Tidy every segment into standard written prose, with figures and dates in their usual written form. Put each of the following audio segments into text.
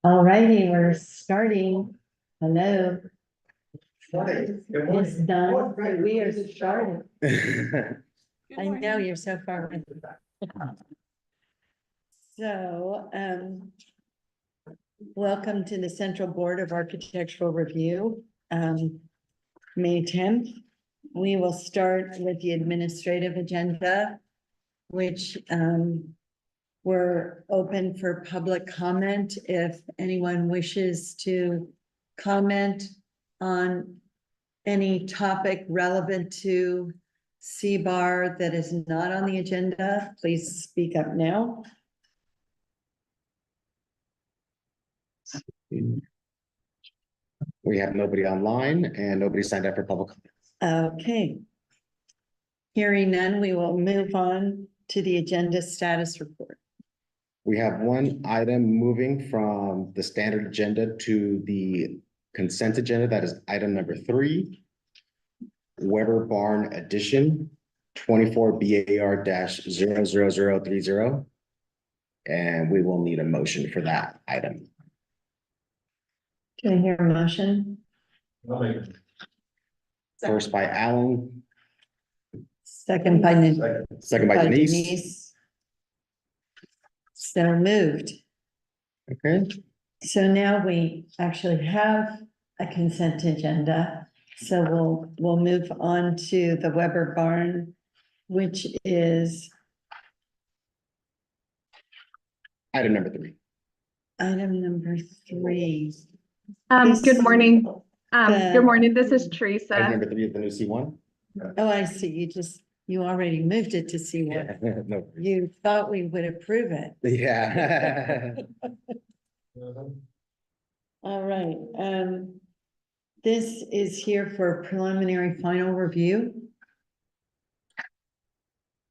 All righty, we're starting. Hello, it's done. We are starting. I know you're so far away. So, welcome to the Central Board of Architectural Review, May 10th. We will start with the administrative agenda, which, we're open for public comment. If anyone wishes to comment on any topic relevant to C-Bar that is not on the agenda, please speak up now. We have nobody online and nobody signed up for public comments. Okay. Hearing none, we will move on to the agenda status report. We have one item moving from the standard agenda to the consent agenda. That is item number 3. Weber Barn Addition 24 BAR-00030. And we will need a motion for that item. Can I hear a motion? First by Alan, Second by second by Denise. So moved. Okay, So now we actually have a consent agenda. So we'll move on to the Weber Barn, which is item number 3. item number 3. Good morning. the- Good morning. This is Item Teresa. number 3 is the new C1. Oh, I see. You already moved it to C1. No. You thought we would approve it. Yeah. All right, this is here for preliminary final review.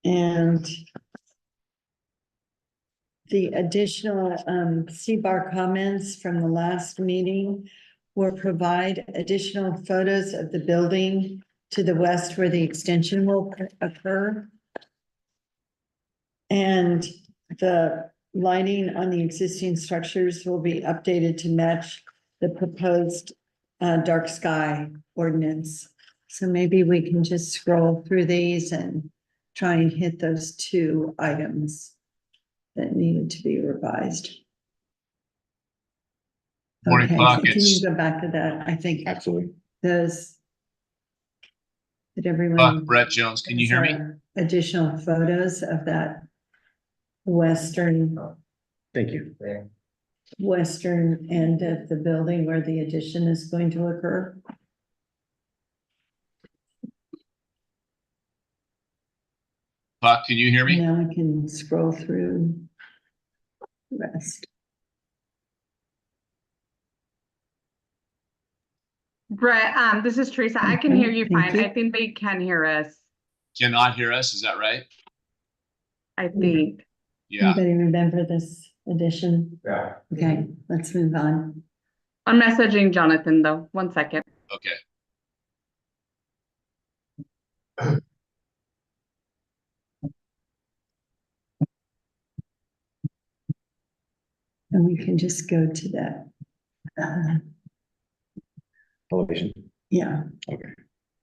And the additional, C-Bar comments from the last meeting will provide additional photos of the building to the west where the extension will occur. And the lighting on the existing structures will be updated to match the proposed dark sky ordinance. So maybe we can just scroll through these and try and hit those 2 items that needed to be revised. Morning, Okay, Clark. so can you It's go back to that? I think Absolutely. those. Did everyone? Clark, Brett Jones. Can you hear me? Additional photos of that western Thank you. end of the building where the addition is going to occur. Clark, can you hear me? Now I can scroll through the rest. Brett, this is Teresa. I can hear you Thank fine. you. I think they can hear us. Cannot hear us, is that right? I think. Yeah, Anybody remember this addition? Yeah. Okay, let's move on. I'm messaging Jonathan though. 1 second. okay. And we can just go to that. Elevation. Yeah, Okay.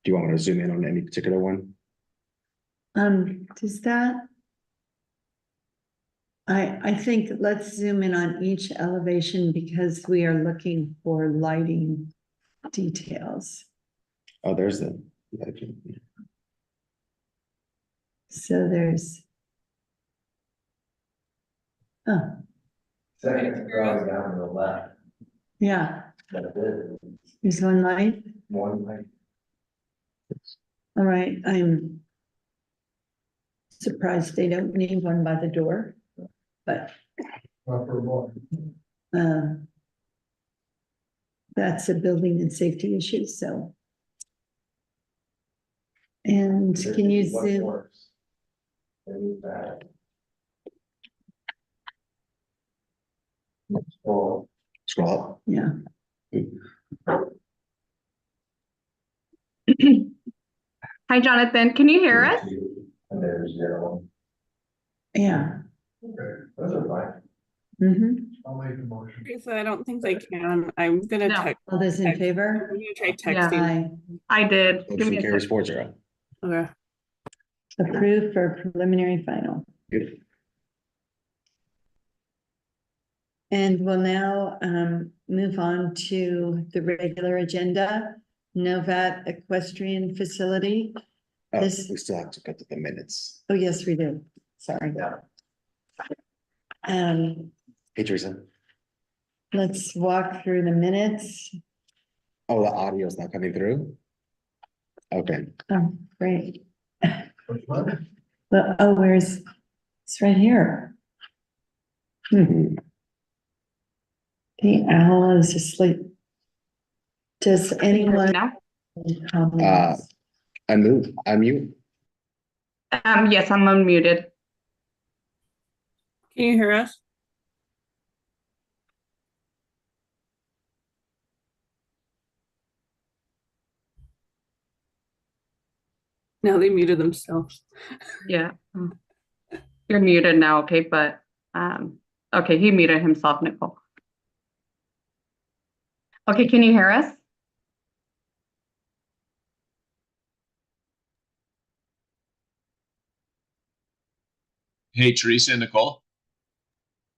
Do you want me to zoom in on any particular one? does that? I think let's zoom in on each elevation because we are looking for lighting details. Oh, there's the. So there's. Oh, Second drawing down to the left, yeah, that's it, there's one light. one like. All right, I'm surprised they don't need one by the door, but Upper one. that's a building and safety issue, so. And can you What zoom? works? And that. Well, Scroll Yeah, Hi, Jonathan. Can you hear us? and there's 0. yeah. Okay, those are fine. Mm-hmm. I'll make the motion. Teresa, I don't think they can. I'm gonna No. text. All those in I'm favor? gonna try Yeah. texting. Aye. I did. Give Motion me a carries sec. 4-0. Okay. Approved for preliminary final. Good. And we'll now move on to the regular agenda, Novat Equestrian Facility. Oh, This- we still have to go to the minutes. Oh, yes, we do. Sorry. Hey, Teresa. Let's walk through the minutes. Oh, the audio's not coming through? Okay. Oh, great. Which one? Well, oh, it's right here. The owl is asleep. Does anyone? Now? comments? Unmute. Yes, I'm unmuted. Can you hear us? No, they muted themselves. Yeah. You're muted now, okay, but, okay, he muted himself, Nicole. Okay, can you hear us? Hey, Teresa and Nicole?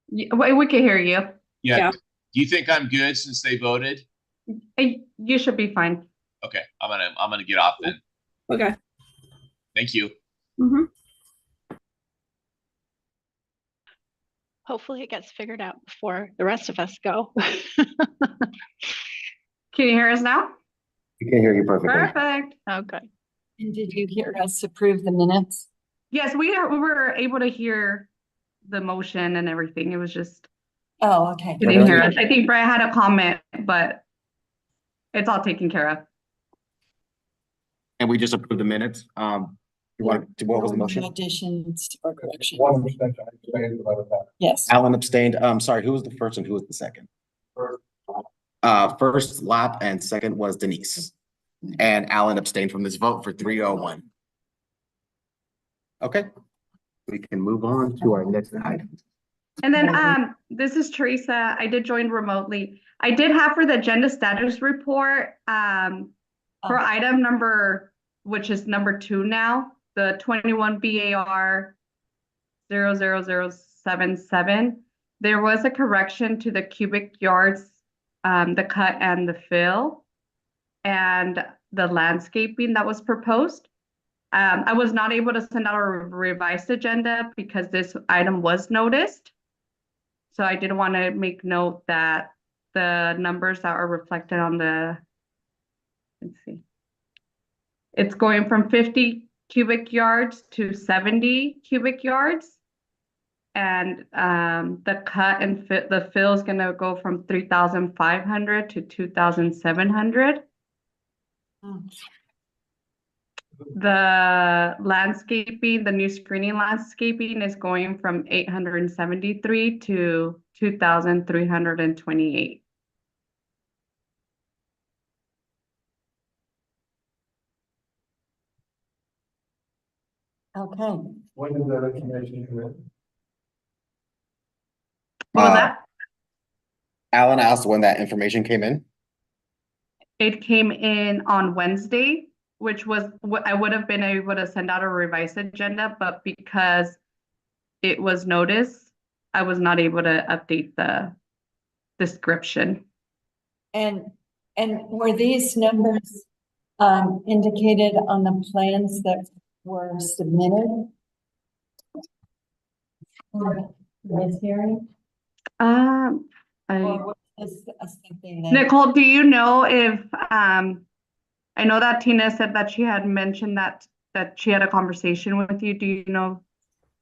We can hear you. Yeah. Yeah. Do you think I'm good since they voted? You should be fine. Okay, I'm gonna get off then. Okay. Thank you. Mm-hmm. Hopefully it gets figured out before the rest of us go. Can you hear us now? We can hear you perfectly. Perfect. Okay. And did you hear us approve the minutes? Yes, we were able to hear the motion and everything. It was just, Oh, okay. you didn't hear us. I think Brett had a comment, but it's all taken care of. And we just approved the minutes. What was the motion? Additions or corrections? 1% I explained about that. Yes. Alan abstained. Sorry, who was the first and who was the second? First. First lap and second was Denise. And Alan abstained from this vote for 301. Okay, we can move on to our next item. And then, this is Teresa. I did join remotely. I did have for the agenda status report, for item number, which is number 2 now, the 21 BAR 00077. There was a correction to the cubic yards, the cut and the fill, and the landscaping that was proposed. I was not able to send out a revised agenda because this item was noticed. So I did want to make note that the numbers that are reflected on the, let's see. It's going from 50 cubic yards to 70 cubic yards. And the cut and fit, the fill is going to go from 3,500 to 2,700. The landscaping, the new screening landscaping is going from 873 to 2,328. Okay. When did that information come in? What was Uh, that? Alan asked when that information came in. It came in on Wednesday, which was what I would have been able to send out a revised agenda, but because it was noticed, I was not able to update the description. And were these numbers indicated on the plans that were submitted? For this hearing? Or was this something that? Nicole, do you know if, I know that Tina said that she had mentioned that she had a conversation with you. Do you know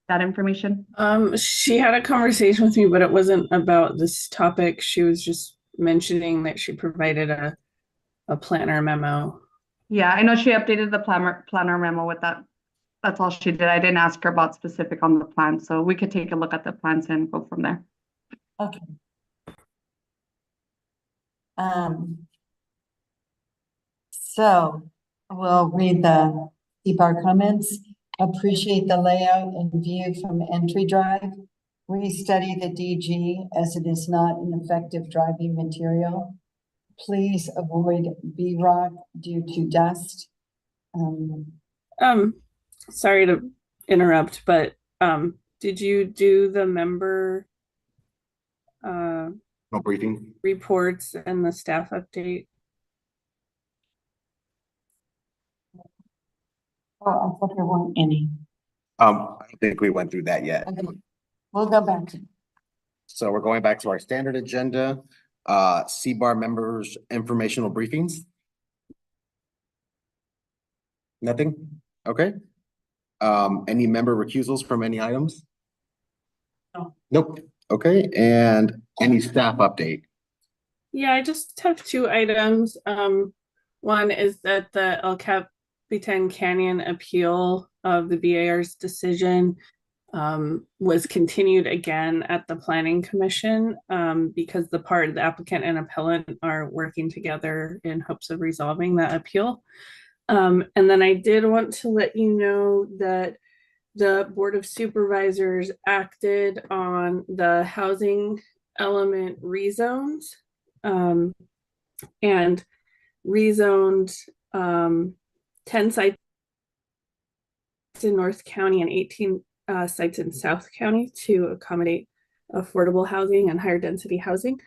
that information? She had a conversation with me, but it wasn't about this topic. She was just mentioning that she provided a planner memo. Yeah, I know she updated the planner memo with that. That's all she did. I didn't ask her about specific on the plan, so we could take a look at the plans and go from there. Okay. So we'll read the, keep our comments. Appreciate the layout and view from entry drive. restudy the DG as it is not an effective driving material. Please avoid B-rock due to dust. Sorry to interrupt, but did you do the member No briefing. reports and the staff update? Oh, I thought there weren't any. I don't think we went through that yet. Okay, we'll go back to. So we're going back to our standard agenda, CBAR members informational briefings. Nothing? Okay. Any member recusals from any items? No. Nope. Okay, and any staff update? Yeah, I just have two items. One is that the El Capitan Canyon appeal of the BAR's decision was continued again at the Planning Commission because the applicant and appellant are working together in hopes of resolving that appeal. And then I did want to let you know that the Board of Supervisors acted on the housing element rezones and rezoned 10 sites in North County and 18 sites in South County to accommodate affordable housing and higher density housing.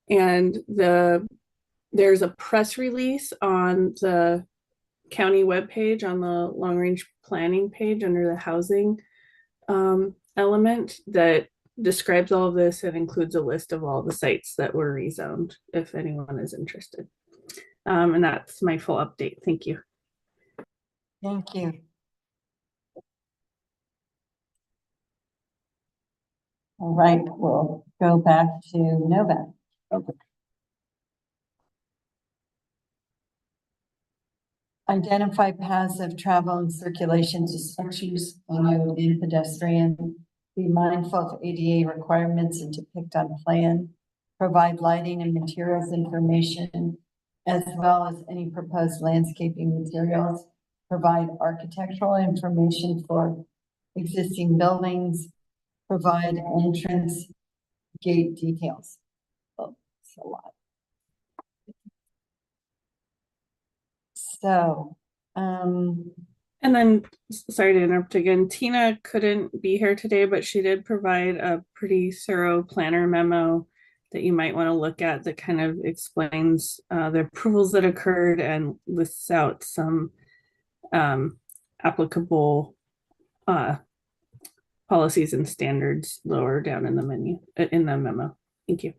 And there's a press release on the county webpage on the long range planning page under the housing element that describes all of this and includes a list of all the sites that were rezoned if anyone is interested. And that's my full update. Thank you. Thank you. All right, we'll go back to Novak. Okay. Identify paths of travel and circulation to structures on road and pedestrian. Be mindful of ADA requirements and depict on plan. Provide lighting and materials information, as well as any proposed landscaping materials. Provide architectural information for existing buildings. Provide entrance gate details. Oh, it's a lot. So, And then, sorry to interrupt again, Tina couldn't be here today, but she did provide a pretty thorough planner memo that you might want to look at that kind of explains the approvals that occurred and lists out some applicable policies and standards lower down in the memo. Thank you.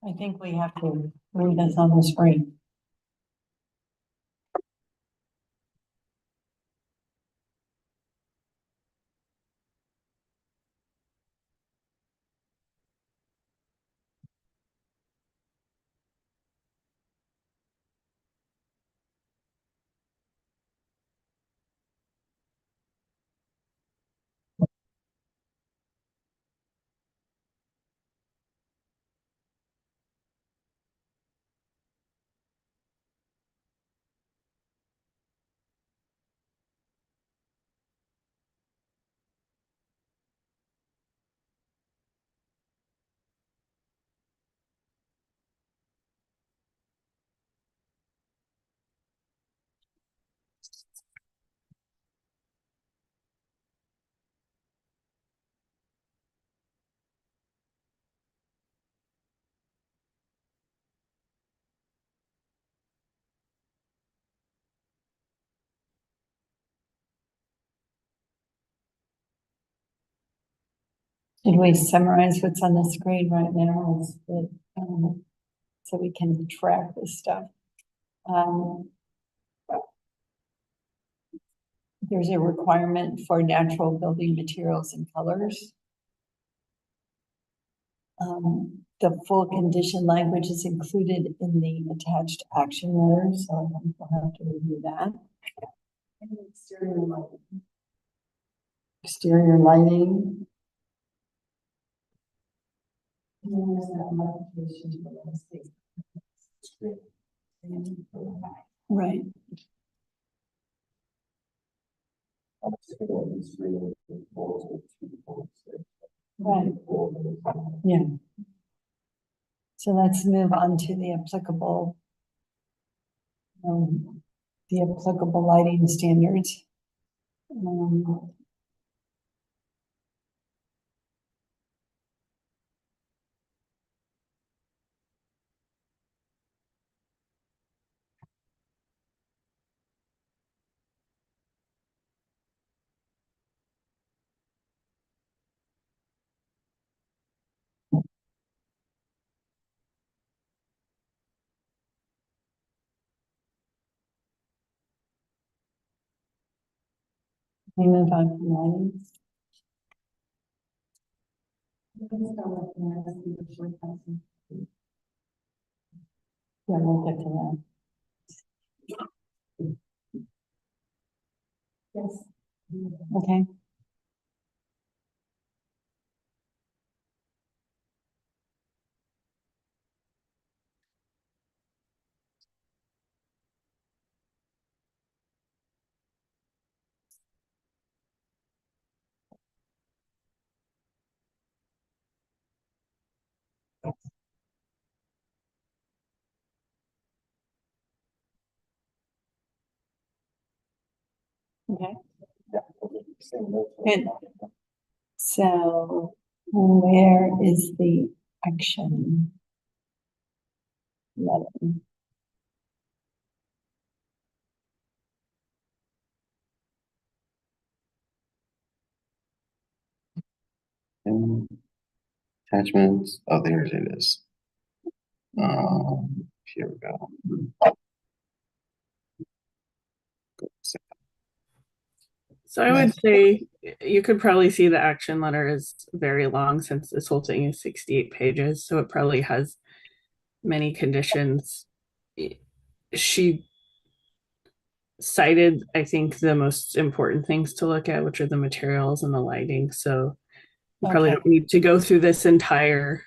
I think we have to read this on the screen. Did we summarize what's on the screen right now? So we can track this stuff. There's a requirement for natural building materials and colors. The full condition language is included in the attached action letter, so I think we'll have to review that. And exterior lighting. Exterior lighting. Right. Right. Yeah. So let's move on to the applicable lighting standards. We move on from lighting. Yeah, we'll get to that. Yes. Okay. Okay. Good. So where is the action? Letter? Attachments, oh, there it is. Here we go. So I would say you could probably see the action letter is very long since this whole thing is 68 pages. So it probably has many conditions. She cited, I think, the most important things to look at, which are the materials and the lighting. So you probably Okay. don't need to go through this entire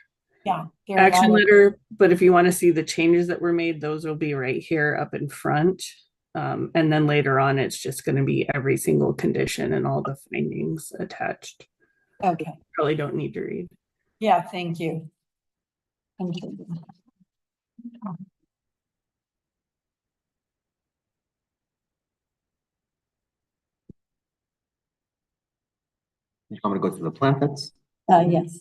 Yeah. there are a action lot of- letter, but if you want to see the changes that were made, those will be right here up in front. And then later on, it's just going to be every single condition and all the findings attached. Okay, Probably don't need to read. yeah, thank you. Thank you. You want me to go through the plan that's? Yes,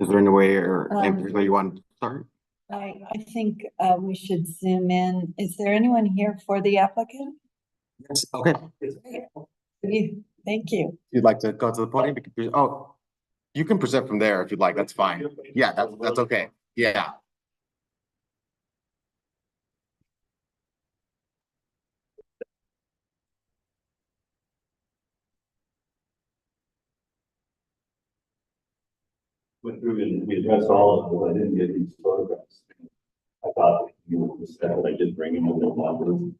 Is there any way or Um, any way you want to start? I think we should zoom in. Is there anyone here for the applicant? Yes, okay. Thank you. If you'd like to go to the podium, oh, you can present from there if you'd like, that's fine. Yeah, that's okay. Yeah. Went through and we addressed all of them, I didn't get these photographs. I thought you would have said, I did bring them in the numbers.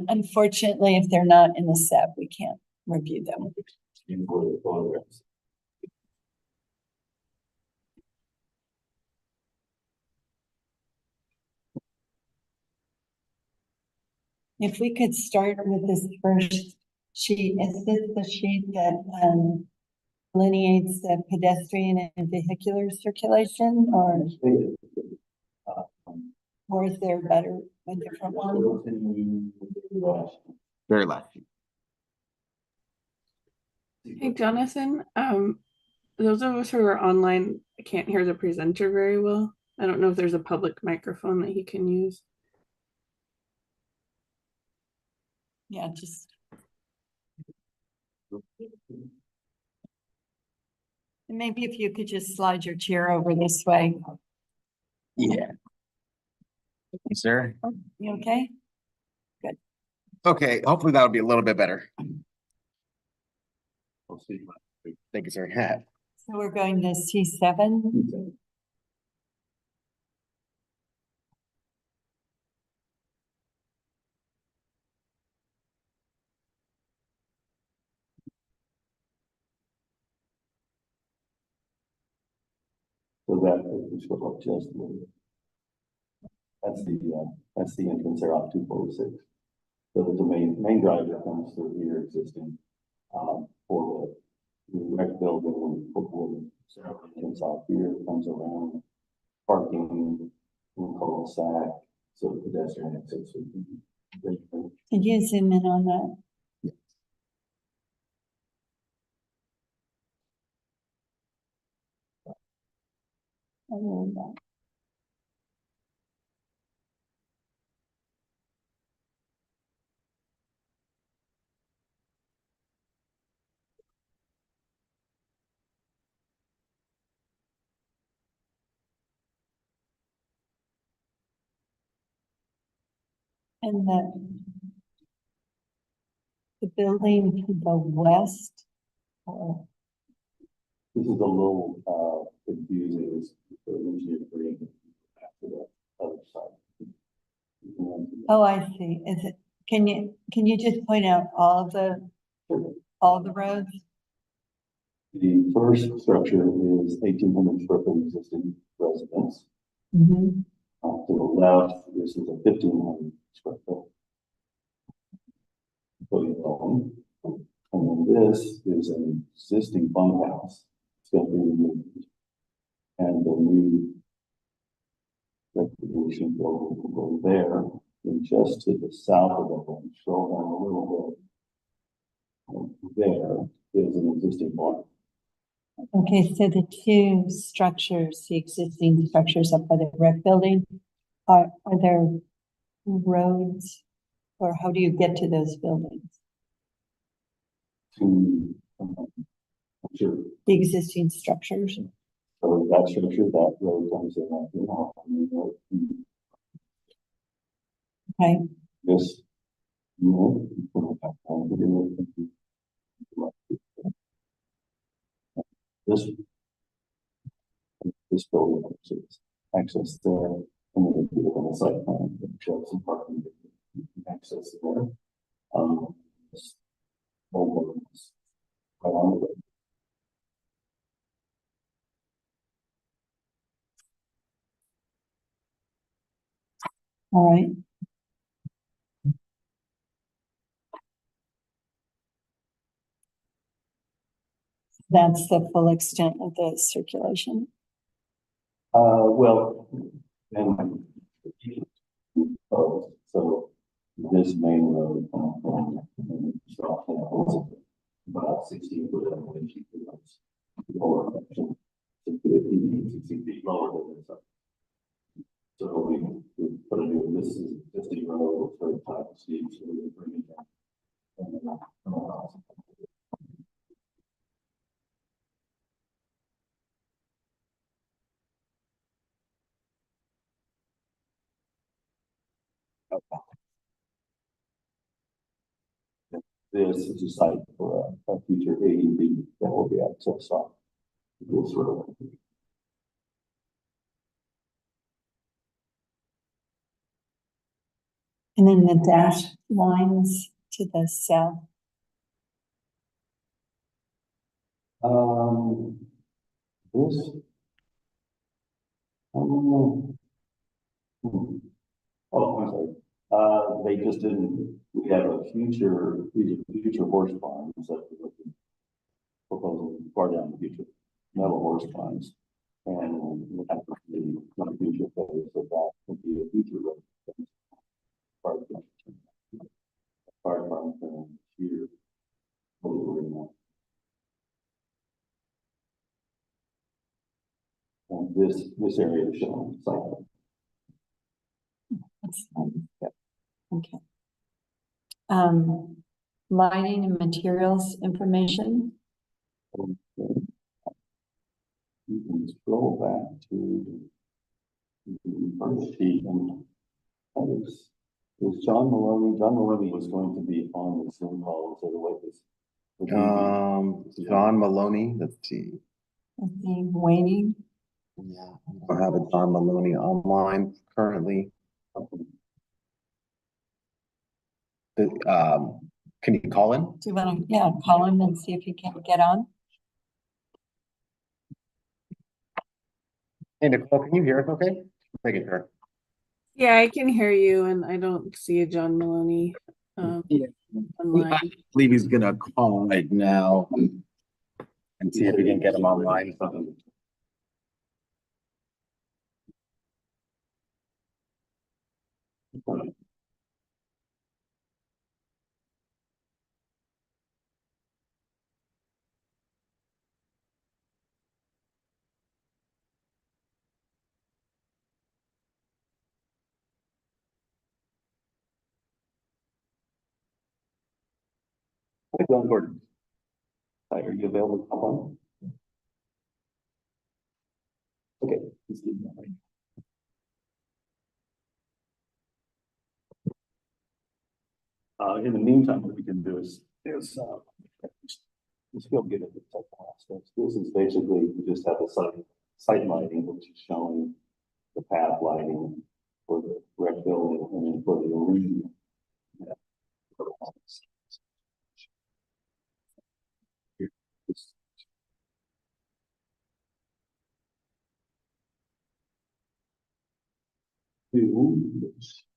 Unfortunately, if they're not in the set, we can't review them. You were the photographs. If we could start with this first sheet, is this the sheet that delineates the pedestrian and vehicular circulation, or is there a different one? Very last. Hey, Jonathan, those of us who are online can't hear the presenter very well. I don't know if there's a public microphone that he can use. Yeah, just. Maybe if you could just slide your chair over this way. Yeah. Sir. You okay? Okay, hopefully that'll be a little bit better. I'll see. Thank you, sir. So we're going to C7. So that is what just. That's the entrance there off 246. So there's a main drive that comes through here existing, for the rec building, for several entrance off here, comes around parking, cul-de-sac, so the pedestrian access would be. Could you zoom in on that? I love that. And the building to the west, or This is a little, confusing, is the engineer bringing back to the other side. oh, I see. Is it, can you just point out all the roads? The first structure is 1,800 square foot existing residence. Mm-hmm. To the left, this is a 1,500 square foot home. And then this is an existing bunkhouse. It's going to be removed. And the new recreation building will go there. And just to the south of the home, scroll down a little bit. There is an existing barn. Okay, so the two structures, the existing structures up by the rec building, are there roads, or how do you get to those buildings? To, sure. The existing structures? So that structure, that road comes in like, you know, Okay, this, you know, this building, access there, and then we do it on the site plan, that shows some parking, access there. This mobile is right on the way. all right. That's the full extent of the circulation. Well, and so this main road from about 16 foot elevation. Or 60 feet lower than this. So we put a new, this is the road for the type of steep, so we bring it down. This is a site for a future AED that will be accessed off this road. And then the dashed lines to the south. This. Oh, I'm sorry. They just didn't, we have a future, these are future horse farms that we're looking, proposing far down the future, metal horse farms. And we have the future phase of that would be a future road. Fire farm here. And this area is shown site. That's fine. Yep. Okay. Lighting and materials information. You can scroll back to the first sheet, and that is John Maloney. John Maloney was going to be on the Zoom call, so the way this. John Maloney, let's see. Is he waiting? Yeah, I don't have a John Maloney online currently. Can you call in? Do you want to, yeah, call him and see if he can get on? Hey, Nicole, can you hear us okay? Making sure. Yeah, I can hear you and I don't see a John Maloney Yeah. online. I believe he's gonna call right now and see if we can get him online. Hi, John Gordon. Hi, are you available to come on? Okay. let's do that right now. In the meantime, what we can do is feel good at the technical aspects. This is basically, we just have the site lighting, which is showing the path lighting for the rec building and then for the arena. Yeah. To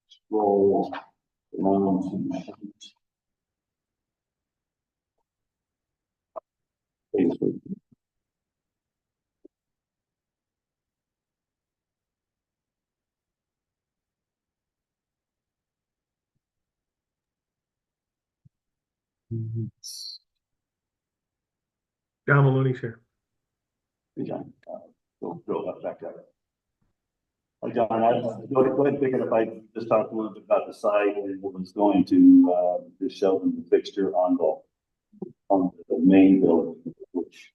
scroll down to Facebook. John Maloney's here. Hey, John, go up back up. John, go ahead and pick it up. I just talked a little bit about the site and was going to just show them the fixture on the main building, which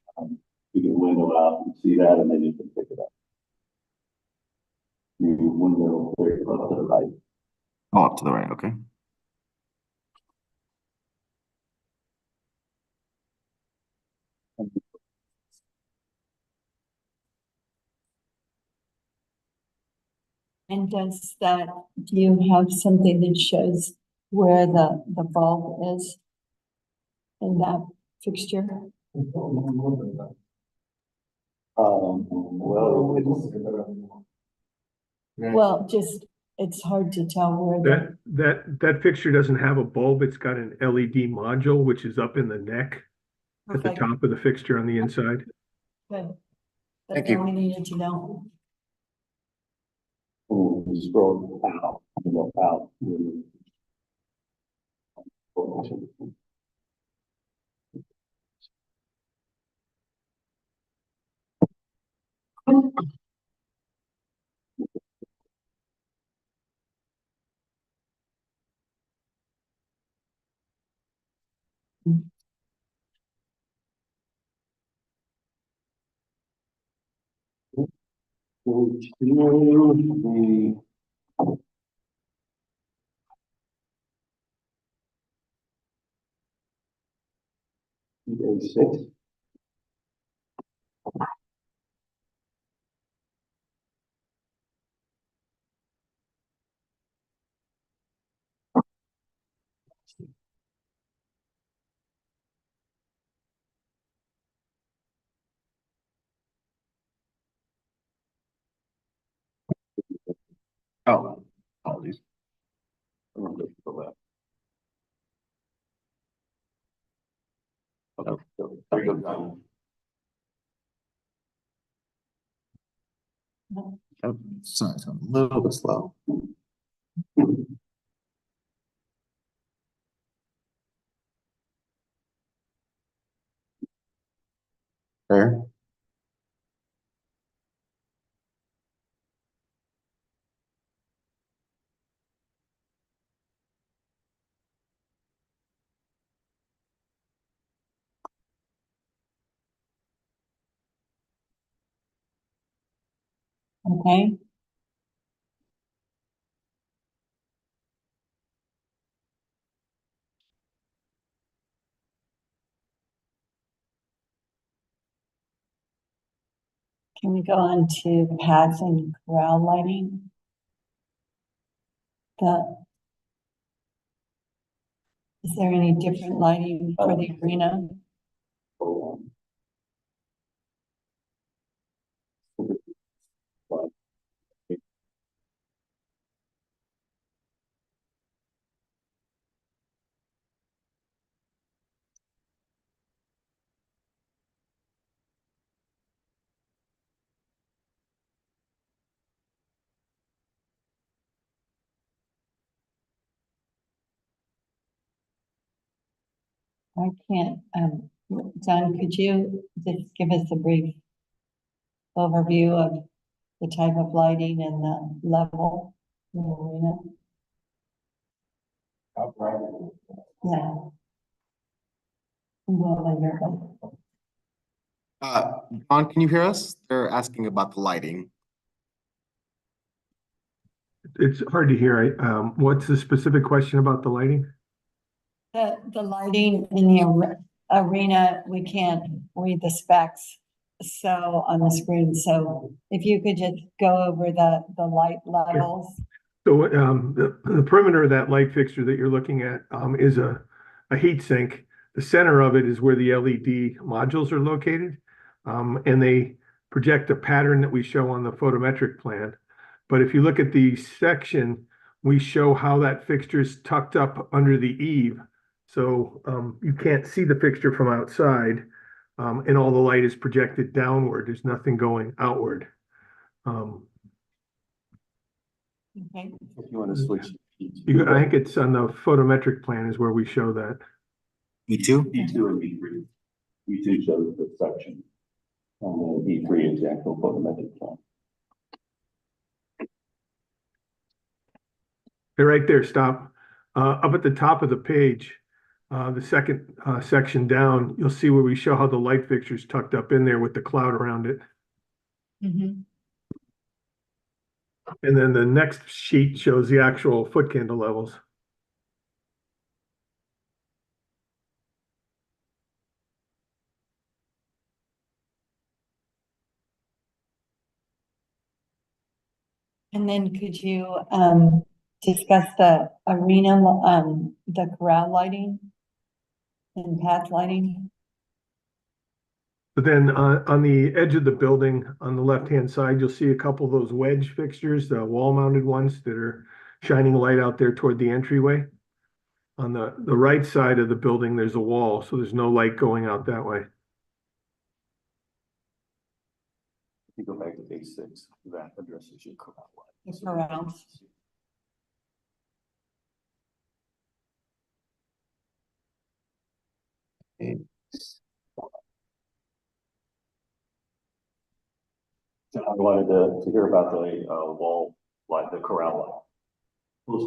you can window out and see that, and then you can pick it up. You window clear up to the right. Oh, up to the right, okay. And does that, do you have something that shows where the bulb is in that fixture? Well, Well, just, it's hard to tell where That fixture doesn't have a bulb. It's got an LED module, which is up in the neck at the Okay, top of the fixture on the inside. good. Thank That's you. all we needed to know. we scroll out, go out. Go to the A6. Oh, apologies. I'm gonna go to the left. Okay, so there you go, John. Oh, sorry, it's going a little bit slow. There. Okay. Can we go on to paths and corral lighting? Is there any different lighting for the arena? I can't, John, could you just give us a brief overview of the type of lighting and the level in the arena? How bright is it? Yeah. Well, later. John, can you hear us? They're asking about the lighting. It's hard to hear. What's the specific question about the lighting? The lighting in the arena, we can't read the specs. So on the screen, so if you could just go over the light levels. So the perimeter of that light fixture that you're looking at is a heat sink. The center of it is where the LED modules are located. And they project a pattern that we show on the photometric plan. But if you look at the section, we show how that fixture is tucked up under the eave. So you can't see the fixture from outside, and all the light is projected downward. There's nothing going outward. Okay. If you want to switch. I think it's on the photometric plan is where we show that. E2? B2 and B3. B2 shows the section. And then B3 is the actual photometric plan. They're right there, stop. Up at the top of the page, the second section down, you'll see where we show how the light fixture's tucked up in there with the cloud around it. Mhm. And then the next sheet shows the actual foot candle levels. And then could you discuss the arena, the corral lighting and path lighting? But then on the edge of the building, on the left-hand side, you'll see a couple of those wedge fixtures, the wall-mounted ones that are shining light out there toward the entryway. On the right side of the building, there's a wall, so there's no light going out that way. If you go back to page 6, that addresses your corral light. The corrals. So I wanted to hear about the wall light, the corral light. Those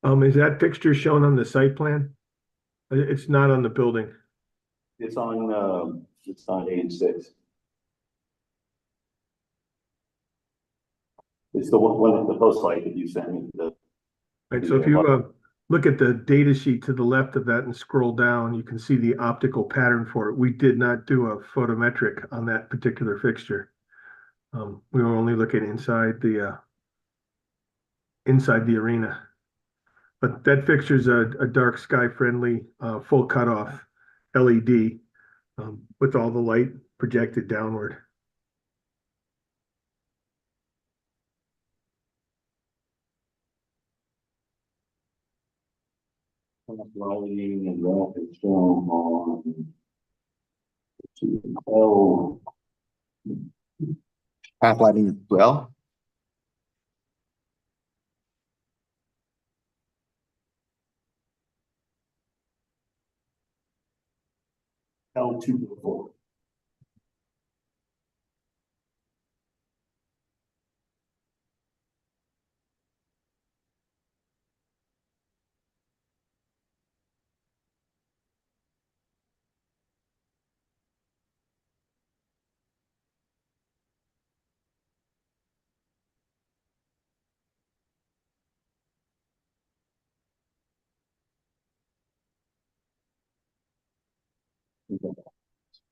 lights. Is that fixture shown on the site plan? It's not on the building. It's on page 6. It's the one, the post light that you sent me. Right, so if you look at the data sheet to the left of that and scroll down, you can see the optical pattern for it. We did not do a photometric on that particular fixture. We were only looking inside the arena. But that fixture is a dark sky friendly, full cutoff LED with all the light projected downward. Lighting and that is shown on. Oh, Path lighting as well? L204.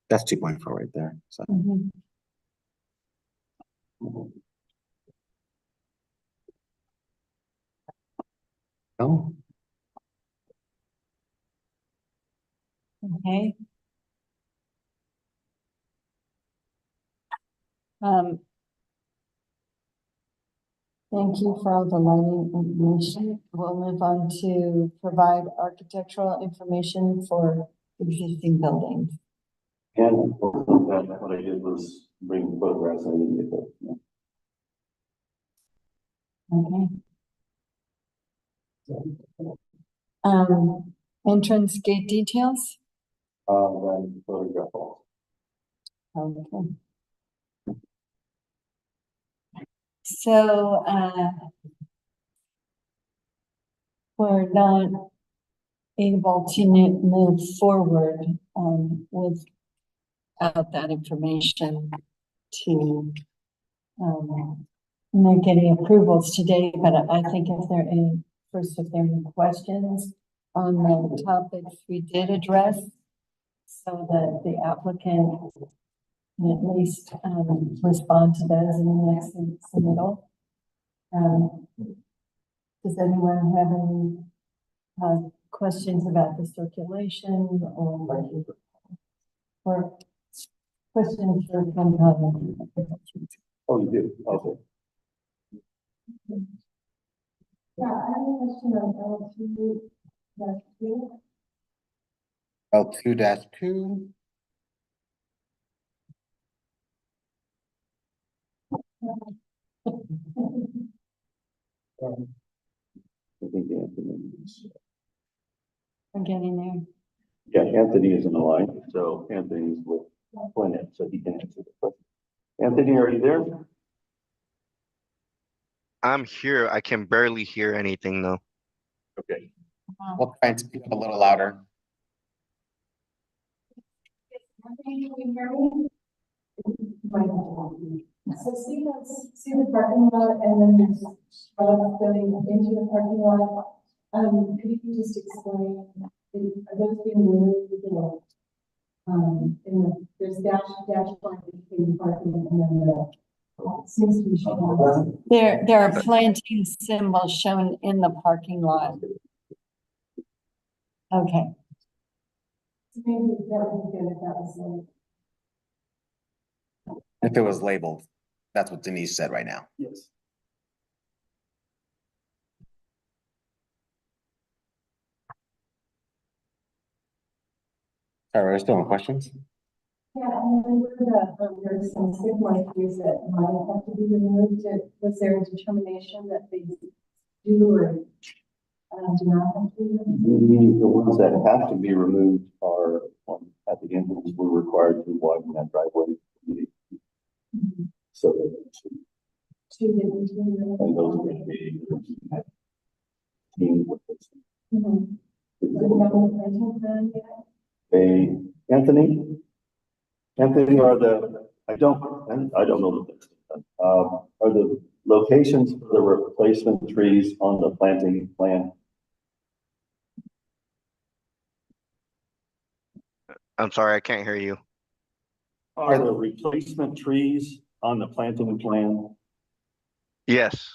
That's 2.4 right there. So Mhm. no. Okay. Thank you for all the lighting information. We'll move on to provide architectural information for existing buildings. And what I did was bring photographs. I didn't get those. Okay. Entrance gate details? Then photograph also. Okay. So, we're not able to move forward, without that information to, make any approvals today, but I think if there are any, first, if there are any questions on the topics we did address, so that the applicant can at least, respond to those in the next submittal. Does anyone have any, questions about the circulation or questions for from comment? Oh, you do? Okay. Yeah, I have a question on L2-2. L2-2. I think Anthony is, I'm getting there. yeah, Anthony is in the line, so Anthony's with Gwinnett, so he can answer the question. Anthony, are you there? I'm here. I can barely hear anything though. Okay. We'll try and speak up a little louder. So see the parking lot and then there's going into the parking lot. Could you just explain, are those being removed? There's dash line between parking and then the seems to be shown. There are planting symbols shown in the parking lot. Okay. So maybe that would be good if that was like. If it was labeled, that's what Denise said right now. Yes. Sorry, we're still on questions? Yeah, and then there's some sycamore trees that might have to be removed. Was there a determination that they do or do not have to be removed? The ones that have to be removed are at the entrance, we're required to widen that driveway. So, To the interior. and those are going to be. Mhm. Do we have a planting plan yet? Anthony, I don't know the, are the locations for the replacement trees on the planting plan? I'm sorry, I can't hear you. Are the replacement trees on the planting plan? Yes.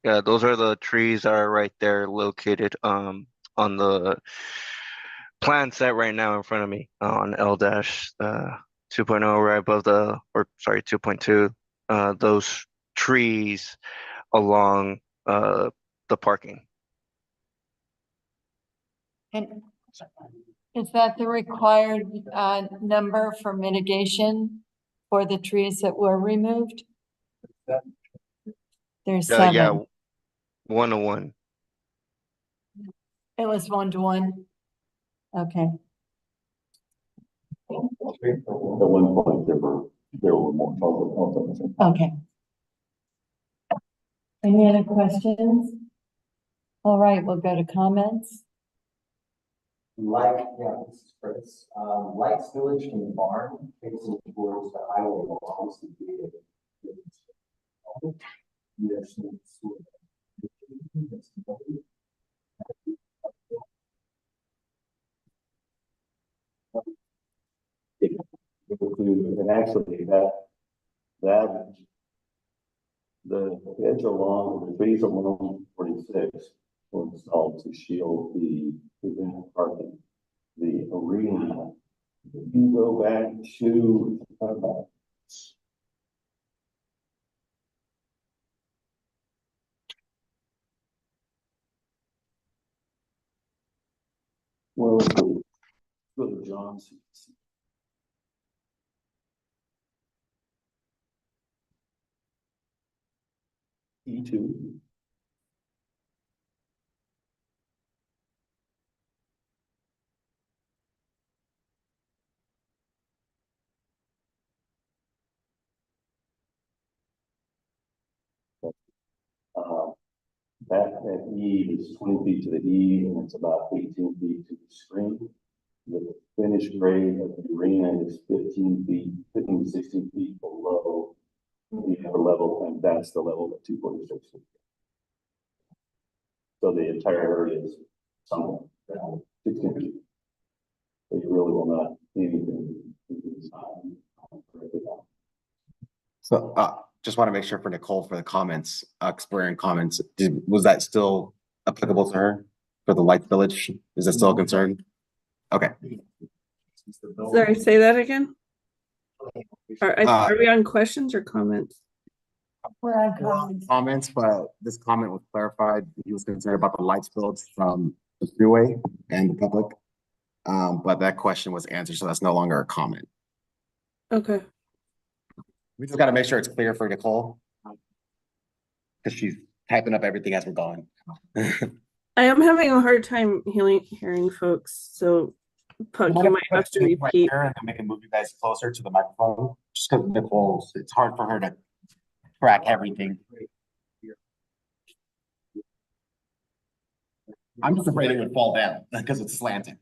Yeah, those are the trees that are right there located on the plan set right now in front of me on L-2.0 right above 2.2. Those trees along the parking. And is that the required number for mitigation for the trees that were removed? There's Yeah, 7. 101. It was 1-to-1. Okay. At one point, there were more. Okay. Any other questions? All right, we'll go to comments. Like, yeah, this is Chris. Lights Village from the barn facing towards the highway belongs to be a. Yes. And actually the hedge along, the trees along 46 were installed to shield the event parking, the arena. If you go back to, well, go to John's. E2. That E is 20 feet to the E, and it's about 18 feet to the screen. The finished grade of the arena is 15 to 16 feet below the upper level, and that's the level at 246. So the entire area is somewhere around 16 feet. So you really will not see anything inside. So, just want to make sure for Nicole for the comments, expiring comments, was that still applicable to her for the Light Village? Is that still a concern? Okay. Sorry, say that again. Are we on questions or comments? We're on Comments, but this comment was clarified. He was concerned about the light spillage from the freeway and the public. But that question was answered, so that's no longer a comment. Okay. We just got to make sure it's clear for Nicole. Because she's typing up everything as we're going. I am having a hard time hearing folks, so Puck, you might have to Right repeat. here, and then we can move you guys closer to the microphone, just because Nicole, it's hard for her to track everything. I'm just afraid it would fall down because it's slanted.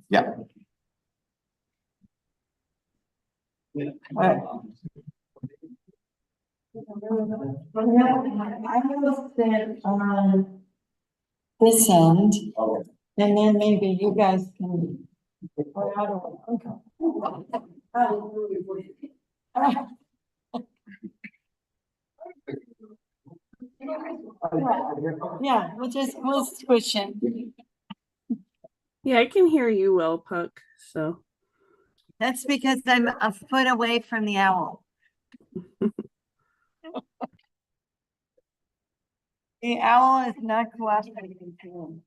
Yeah. I will sit on this end, and then maybe you guys can. Or how do yeah, we'll squish it. Yeah, I can hear you well, Puck, so. That's because I'm a foot away from the owl. The owl is not cooperating to him.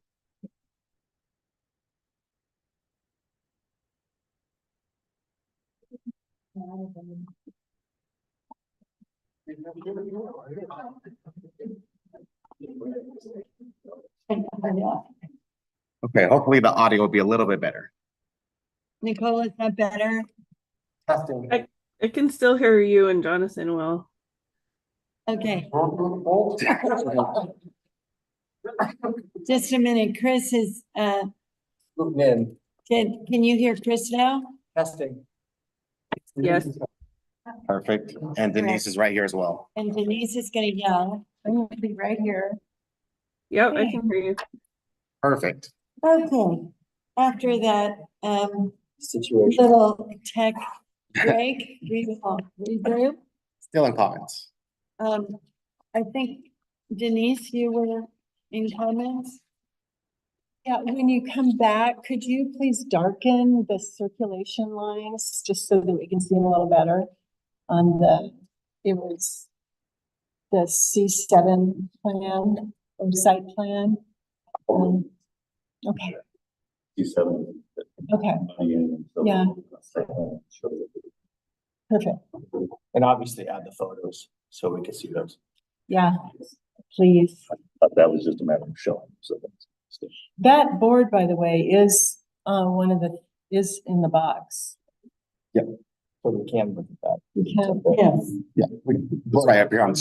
Okay, hopefully the audio will be a little bit better. Nicole, is that better? I can still hear you and Jonathan well. Okay. Just a minute, Chris is, Moving in, can you hear Chris now? testing. Yes. Perfect. And Denise is right here as well. And Denise is gonna yell. I'm gonna be right here. Yep, I can hear you. Perfect. Okay, after that, Situation. little tech break, we will regroup. Still in comments. I think Denise, you were in comments? Yeah, when you come back, could you please darken the circulation lines just so that we can see them a little better? It was the C7 plan or site plan. Okay, C7. okay, Yeah. perfect. And obviously add the photos so we can see those. Yeah, please. But that was just a matter of showing, so that's. That board, by the way, is is in the box. So we can look at that. You can, yes. Yeah. We're right up here on.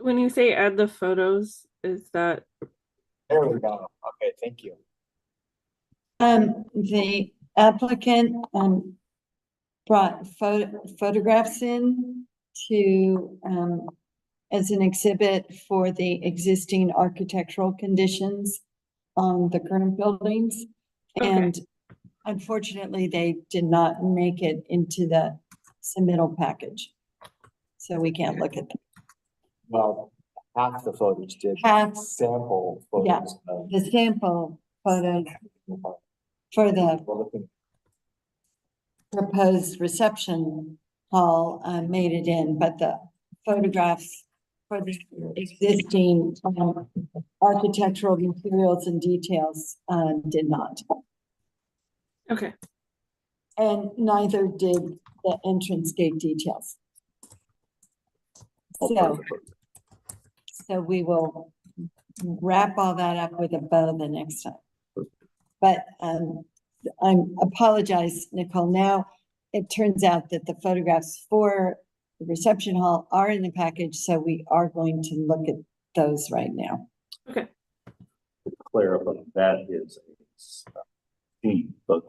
When you say add the photos, is that? There we go. Okay, thank you. The applicant, brought photographs in to, as an exhibit for the existing architectural conditions on the current buildings. Okay. And unfortunately, they did not make it into the submittal package. So we can't look at them. Well, half the photos did. Half. Sample photos. Yeah. of- The sample photos for the We're looking- proposed reception hall, made it in, but the photographs for the existing, architectural materials and details, did not. Okay. And neither did the entrance gate details. So we will wrap all that up with a bow the next time. But, I apologize, Nicole. Now, it turns out that the photographs for the reception hall are in the package, so we are going to look at those right now. Okay. To clarify, that is a theme, but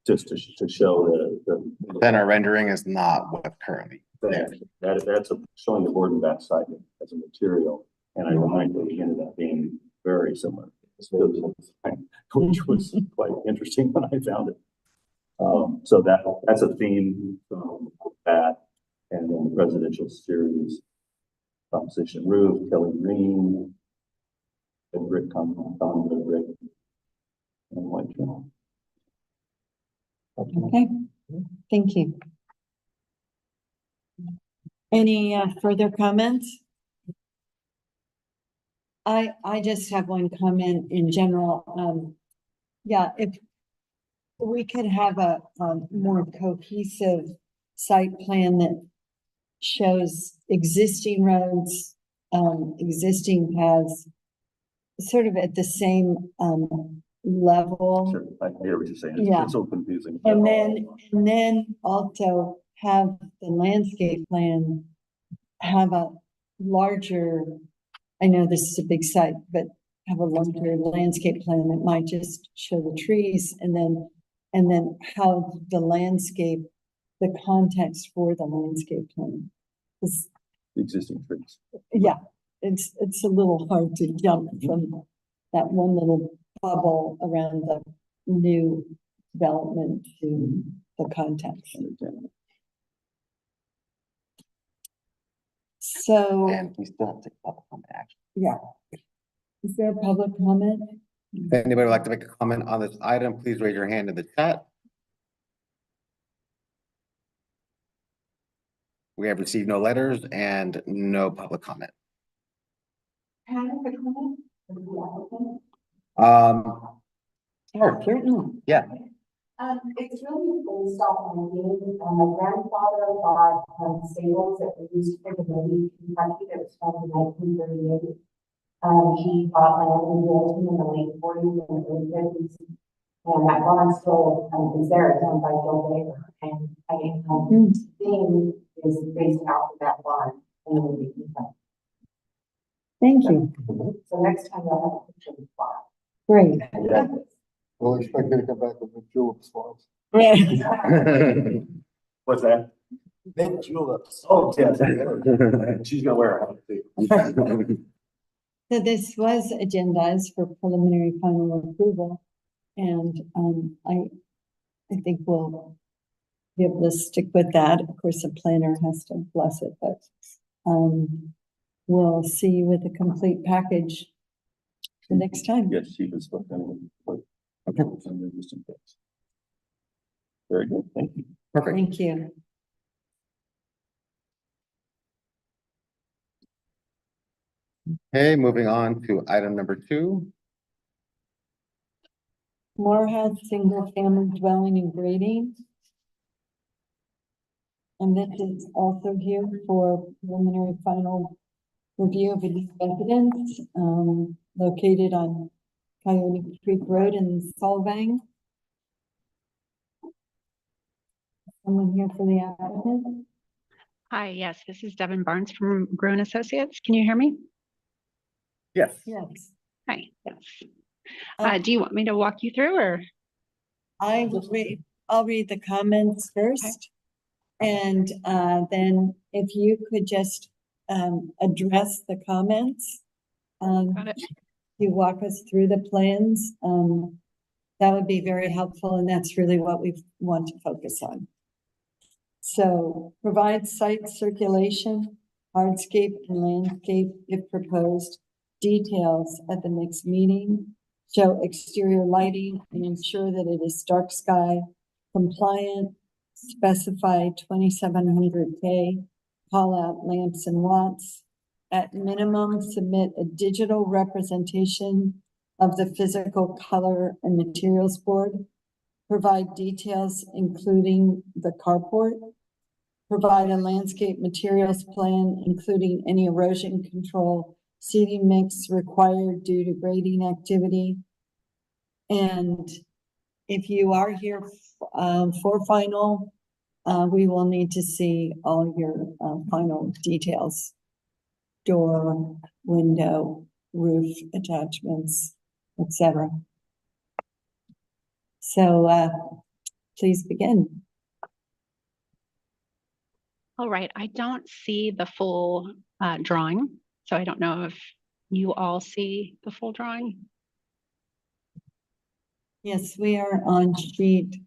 just to show the. Then our rendering is not what's currently there. That's showing the board and backside as a material, and I remind you, it ended up being very similar. Which was quite interesting when I found it. So that's a theme from that, and then the residential series, composition roof, Kelly Green, the brick common brick, and white trim. Okay, thank you. Any further comments? I just have one comment in general. Yeah, if we could have a more cohesive site plan that shows existing roads, existing paths, sort of at the same level. Sure, I hear what you're saying. Yeah. It's so confusing. And then also have the landscape plan have a larger, I know this is a big site, but have a larger landscape plan that might just show the trees and then how the landscape, the context for the landscape plan. Existing trees. Yeah, it's a little hard to jump from that one little bubble around the new development to the context. So, And we still have to take public comment action. yeah. Is there a public comment? If anybody would like to make a comment on this item, please raise your hand in the chat. We have received no letters and no public comment. Can I have a comment? From the applicant? Sure, Certainly. yeah. It's really based off my name. My grandfather bought stables that were used for the Navy Kentucky that was founded in 1938. He bought land in Wilton in the late 40s and early 50s. And that barn still is there. It's owned by Joe Baker. And I think theme is based off of that barn in the Navy Kentucky. Thank you. So next time you'll have a picture of the barn. Great. We'll expect you to come back with the tulips for us. Yeah. What's that? Big tulips. Oh, yeah. She's gonna wear a hat too. So this was agendized for preliminary final approval. And I think we'll be able to stick with that. Of course, the planner has to bless it, but we'll see you with a complete package the next time. Yes, she was spoken. Okay. Very good, thank you. Perfect. Thank you. Okay, moving on to item number 2. Morehead single family dwelling and grading. And this is also here for preliminary final review of a new residence, located on Coyote Creek Road in Solvang. Someone here for the applicant? Hi, yes, this is Devin Barnes from Grown Associates. Can you hear me? Yes. Yes. Hi, yes. Um, Do you want me to walk you through or? I'll read the comments first. And then if you could just address the comments. Got it. You walk us through the plans, that would be very helpful, and that's really what we want to focus on. So provide site circulation, hardscape and landscape if proposed, details at the next meeting, show exterior lighting and ensure that it is dark sky compliant, specify 2700K, call out lamps and watts. At minimum, submit a digital representation of the physical color and materials board. Provide details including the carport. Provide a landscape materials plan, including any erosion control, seeding mix required due to grading activity. And if you are here for final, we will need to see all your, final details. Door, window, roof attachments, etc. So, please begin. All right, I don't see the full drawing, so I don't know if you all see the full drawing. Yes, we are on sheet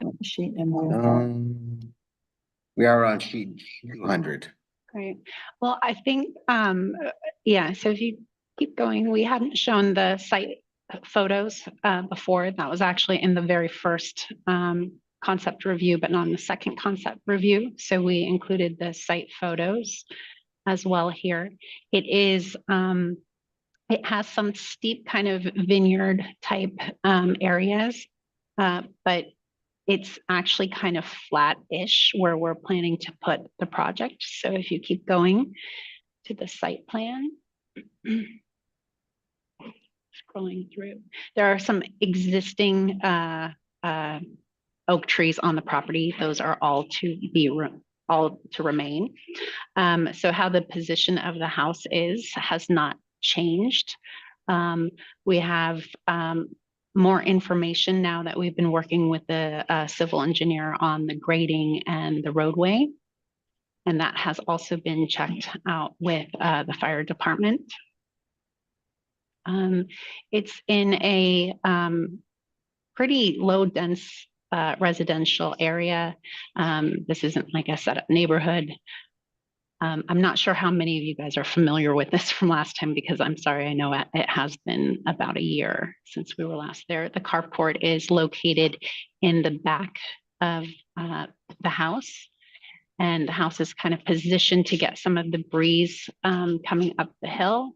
number. We are on sheet 200. Great. Well, I think, yeah, so if you keep going, we hadn't shown the site photos before. That was actually in the very first concept review, but not in the second concept review. So we included the site photos as well here. It is, it has some steep kind of vineyard type areas, but it's actually kind of flat-ish where we're planning to put the project. So if you keep going to the site plan, scrolling through, there are some existing oak trees on the property. Those are all to be all to remain. So how the position of the house has not changed. We have more information now that we've been working with the civil engineer on the grading and the roadway. And that has also been checked out with the fire department. It's in a pretty low dense residential area. This isn't like a set up neighborhood. I'm not sure how many of you guys are familiar with this from last time, because I'm sorry, I know it has been about a year since we were last there. The carport is located in the back of the house, and the house is kind of positioned to get some of the breeze coming up the hill,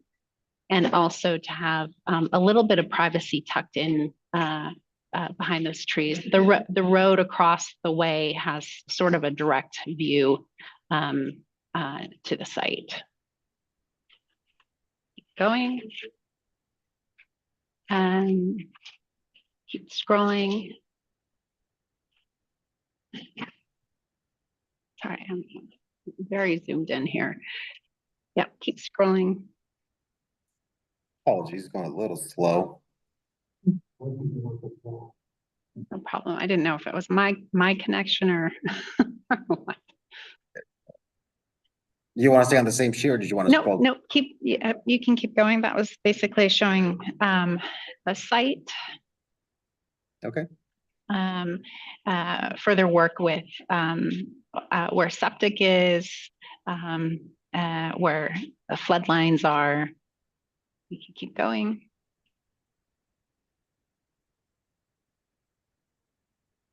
and also to have a little bit of privacy tucked in behind those trees. The road across the way has sort of a direct view to the site. Keep going. Keep scrolling. Sorry, I'm very zoomed in here. Yep, keep scrolling. Apologies, going a little slow. No problem. I didn't know if it was my connection or what. You want to stay on the same sheet, or did you want to No, scroll? no, you can keep going. That was basically showing the site. Okay. Further work with where septic is, where the flood lines are. You can keep going.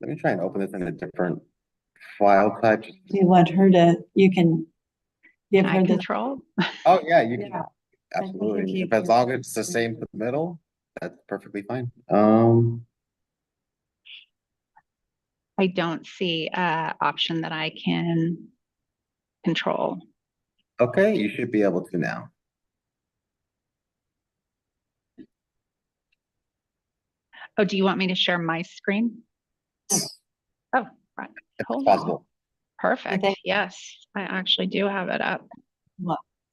Let me try and open this in a different file type. Do you want her to, you can give Can her I the, control? Oh, yeah, you can. Yeah. Absolutely. you If as long as it's the same for the middle, that's perfectly fine. I don't see an option that I can control. Okay, you should be able to now. Oh, do you want me to share my screen? Oh, right. If Hold it's on. possible. Perfect. Okay. Yes, I actually do have it up.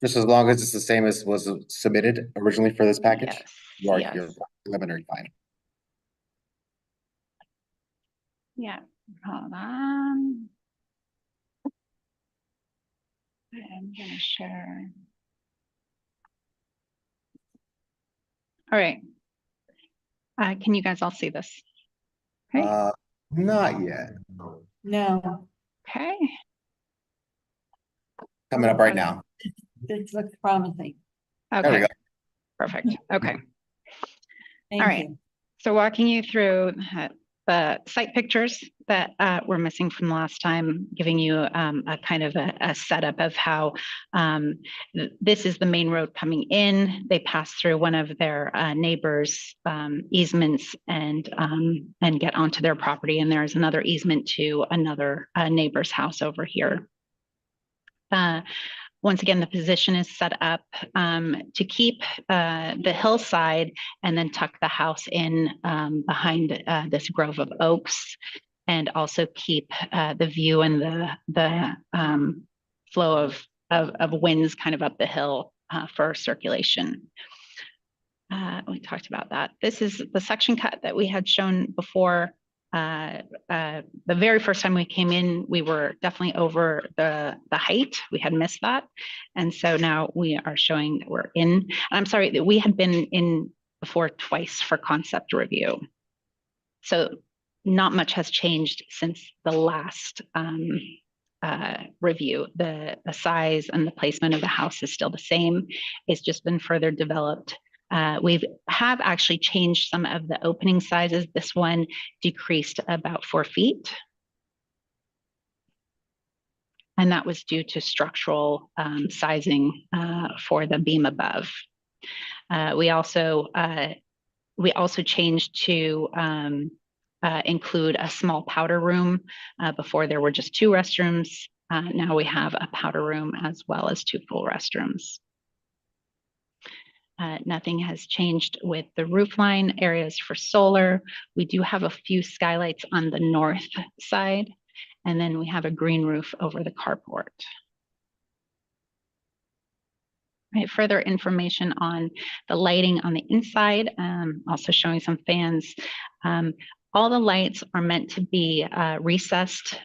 Just as long as it's the same as was submitted originally for this package. Yes, Your yes. preliminary fine. Yeah, hold on. I'm gonna share. All right. Can you guys all see this? Okay. Not yet. no, Okay. Coming up right now. this looks promising. There we Okay. go. Perfect. Okay. Thank All right. you. So walking you through the site pictures that were missing from last time, giving you a kind of a setup of how this is the main road coming in. They pass through one of their neighbors' easements and get onto their property. And there's another easement to another neighbor's house over here. once again, the position is set up to keep the hillside and then tuck the house in behind this grove of oaks, and also keep the view and the flow of winds kind of up the hill for circulation. We talked about that. This is the section cut that we had shown before. The very first time we came in, we were definitely over the height. We had missed that. And so now we are showing that we're in. And I'm sorry that we had been in before twice for concept review. So not much has changed since the last review. The size and the placement of the house is still the same. It's just been further developed. We have actually changed some of the opening sizes. This one decreased about 4 feet. And that was due to structural sizing for the beam above. We also changed to include a small powder room. Before there were just 2 restrooms. Now we have a powder room as well as 2 full restrooms. Nothing has changed with the roofline areas for solar. We do have a few skylights on the north side, and then we have a green roof over the carport. Right, further information on the lighting on the inside, also showing some fans. All the lights are meant to be recessed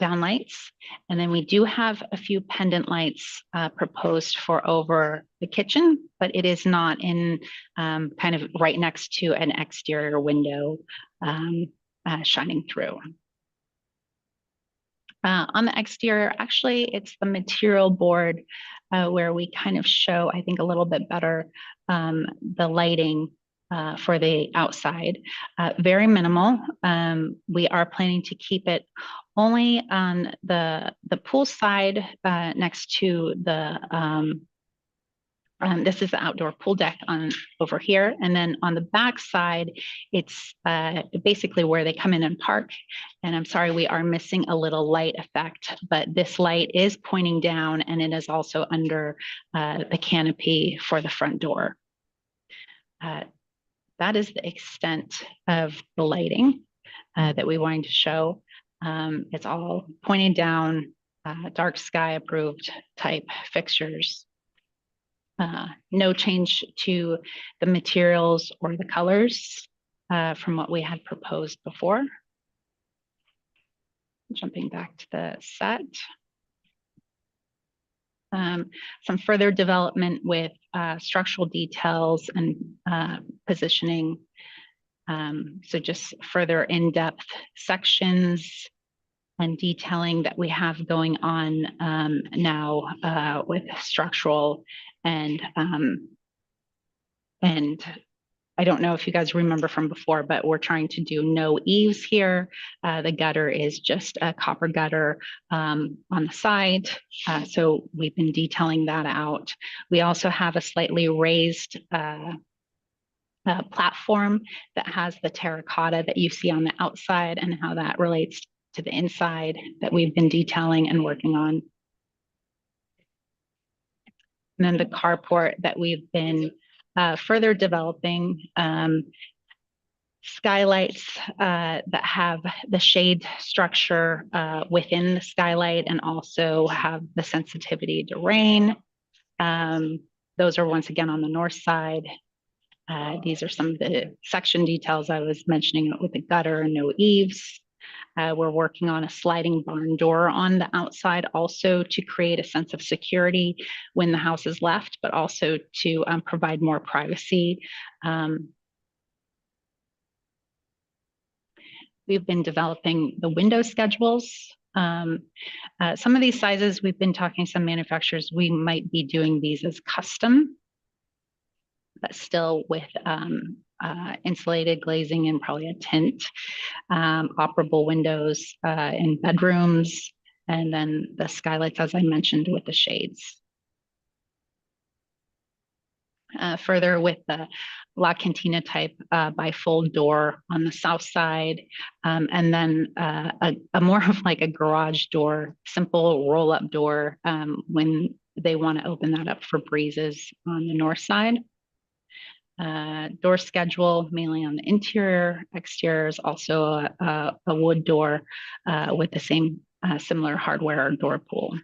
down lights. And then we do have a few pendant lights proposed for over the kitchen, but it is not in kind of right next to an exterior window shining through. On the exterior, actually, it's the material board where we kind of show, I think, a little bit better the lighting for the outside. Very minimal. We are planning to keep it only on the pool side next to the, this is the outdoor pool deck on over here. And then on the back side, it's basically where they come in and park. And I'm sorry, we are missing a little light effect, but this light is pointing down, and it is also under the canopy for the front door. That is the extent of the lighting that we wanted to show. It's all pointing down, dark sky approved type fixtures. No change to the materials or the colors from what we had proposed before. Jumping back to the set. Some further development with structural details and positioning. So just further in-depth sections and detailing that we have going on now with structural and I don't know if you guys remember from before, but we're trying to do no eaves here. The gutter is just a copper gutter on the side. So we've been detailing that out. We also have a slightly raised platform that has the terracotta that you see on the outside and how that relates to the inside that we've been detailing and working on. And then the carport that we've been further developing, skylights that have the shade structure within the skylight and also have the sensitivity to rain. Those are once again on the north side. These are some of the section details I was mentioning with the gutter and no eaves. We're working on a sliding barn door on the outside also to create a sense of security when the house is left, but also to provide more privacy. We've been developing the window schedules. Some of these sizes, we've been talking to some manufacturers, we might be doing these as custom, but still with insulated glazing and probably a tint, operable windows in bedrooms, and then the skylights, as I mentioned, with the shades. further with the La Cantina type bifold door on the south side, and then a more of like a garage door, simple roll-up door when they want to open that up for breezes on the north side. Door schedule mainly on the interior. Exterior is also a wood door with the same similar hardware door pull.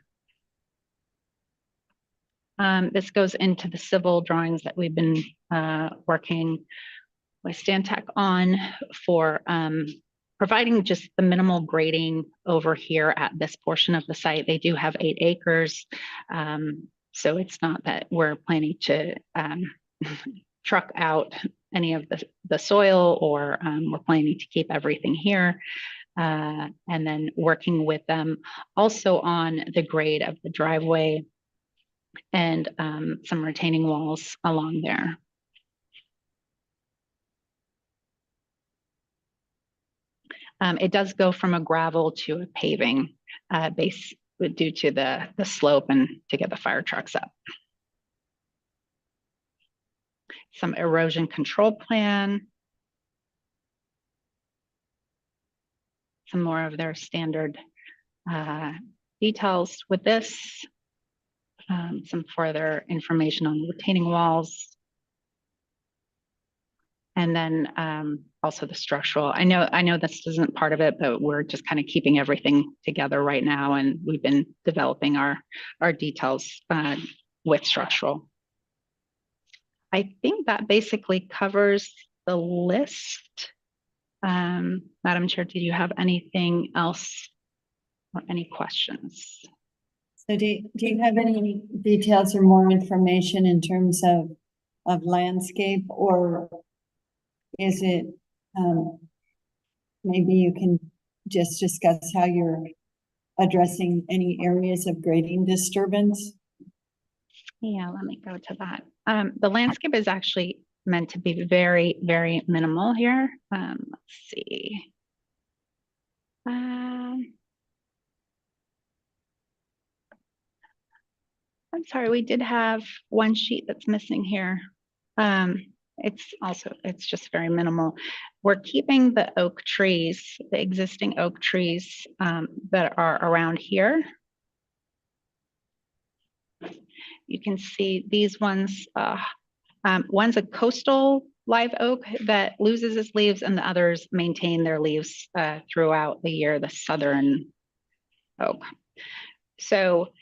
This goes into the civil drawings that we've been working with Stantec on for providing just the minimal grading over here at this portion of the site. They do have 8 acres, so it's not that we're planning to truck out any of the soil, or we're planning to keep everything here. And then working with them also on the grade of the driveway and some retaining walls along there. It does go from a gravel to a paving base due to the slope and to get the fire trucks up. Some erosion control plan. Some more of their standard details with this. Some further information on the retaining walls. And then also the structural. I know this isn't part of it, but we're just kind of keeping everything together right now, and we've been developing our details with structural. I think that basically covers the list. Madam Chair, do you have anything else or any questions? So do you have any details or more information in terms of landscape, or is it, maybe you can just discuss how you're addressing any areas of grading disturbance? Yeah, let me go to that. The landscape is actually meant to be very, very minimal here. Let's see. I'm sorry, we did have one sheet that's missing here. It's just very minimal. We're keeping the oak trees, the existing oak trees that are around here. You can see these ones, one's a coastal live oak that loses its leaves, and the others maintain their leaves throughout the year, the southern oak. So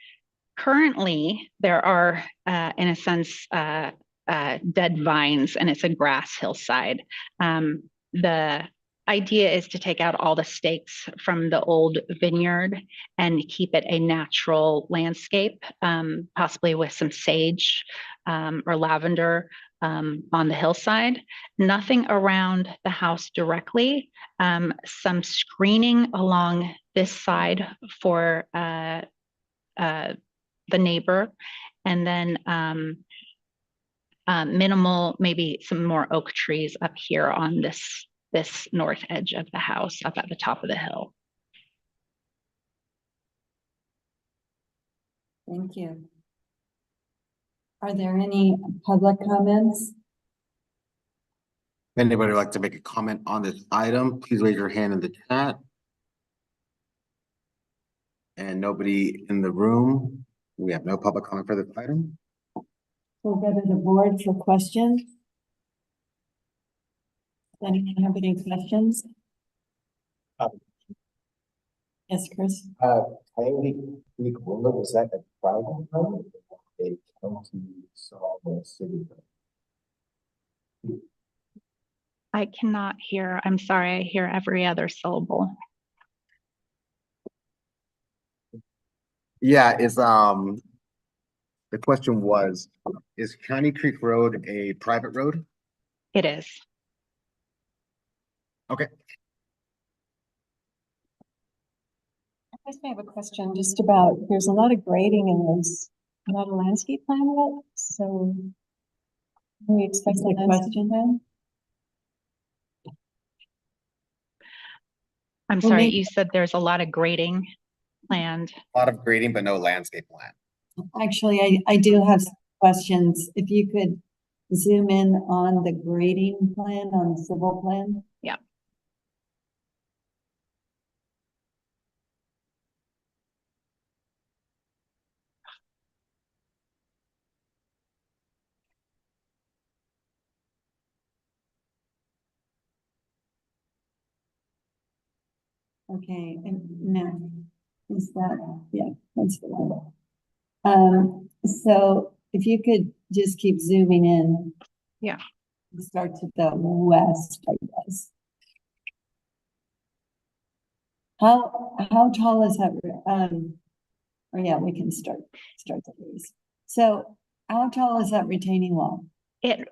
currently there are, in a sense, dead vines, and it's a grass hillside. The idea is to take out all the stakes from the old vineyard and keep it a natural landscape, possibly with some sage or lavender on the hillside. Nothing around the house directly. Some screening along this side for the neighbor, and then minimal, maybe some more oak trees up here on this north edge of the house, up at the top of the hill. Thank you. Are there any public comments? If anybody would like to make a comment on this item, please raise your hand in the chat. And nobody in the room. We have no public comment for this item. We'll go to the board for questions. Does anyone have any questions? Yes, Chris. Coyote Creek Road, was that a private road? A county solid city road? I cannot hear. I'm sorry, I hear every other syllable. Yeah, the question was, is County Creek Road a private road? It is. Okay. I guess I have a question just about, there's a lot of grading and there's not a landscape plan yet, so can we expect What's the a landscape plan? I'm Well, sorry, maybe- you said there's a lot of grading planned. A lot of grading, but no landscape plan. Actually, I do have some questions. If you could zoom in on the grading plan, on the civil plan? Yeah. Okay, and now, is that, yeah, that's the one. So if you could just keep zooming in. Yeah. Start to the west, I guess. How tall is that? Oh yeah, we can start the raise. So how tall is that retaining wall? It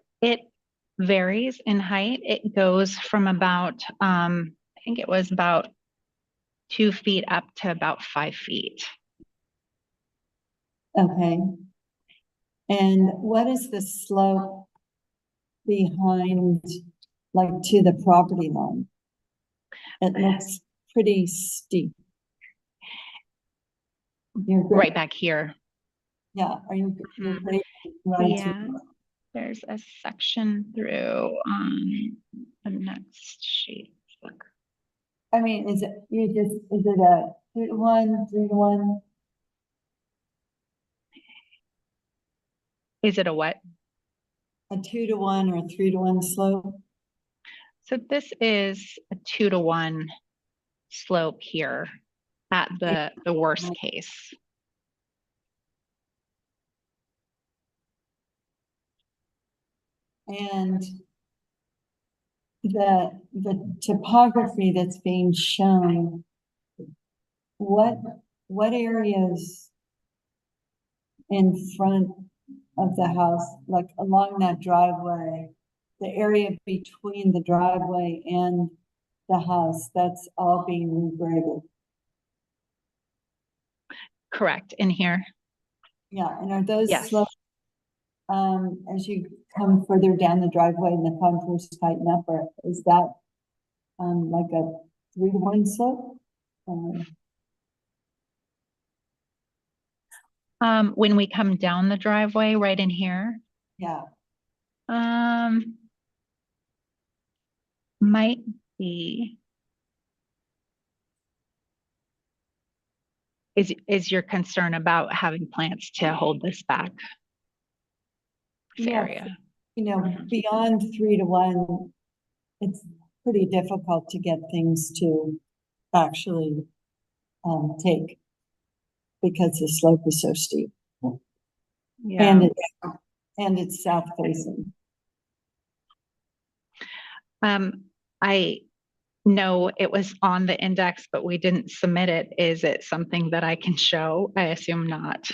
varies in height. It goes from about, I think it was about 2 feet up to about 5 feet. Okay. And what is the slope behind, like to the property line? It looks pretty steep. You're good. Right back here. Yeah, are you? you're Mhm. great, right to- Yeah. There's a section through the next sheet. Look. I mean, is it, is it a 2-to-1, 3-to-1? Is it a what? A 2-to-1 or a 3-to-1 slope? So this is a 2-to-1 slope here at the worst case. And the topography that's being shown, what areas in front of the house, like along that driveway, the area between the driveway and the house, that's all being regraded? Correct, in here. Yeah, and are those Yes. slopes, as you come further down the driveway and the contours tighten up, or is that like a 3-to-1 slope? When we come down the driveway right in here, Yeah, might be. Is your concern about having plants to hold this back? This Yeah. area. you know, Mhm. beyond 3-to-1, it's pretty difficult to get things to actually take because the slope is so steep Yeah. and it's south facing. I know it was on the index, but we didn't submit it. Is it something that I can show? I assume not.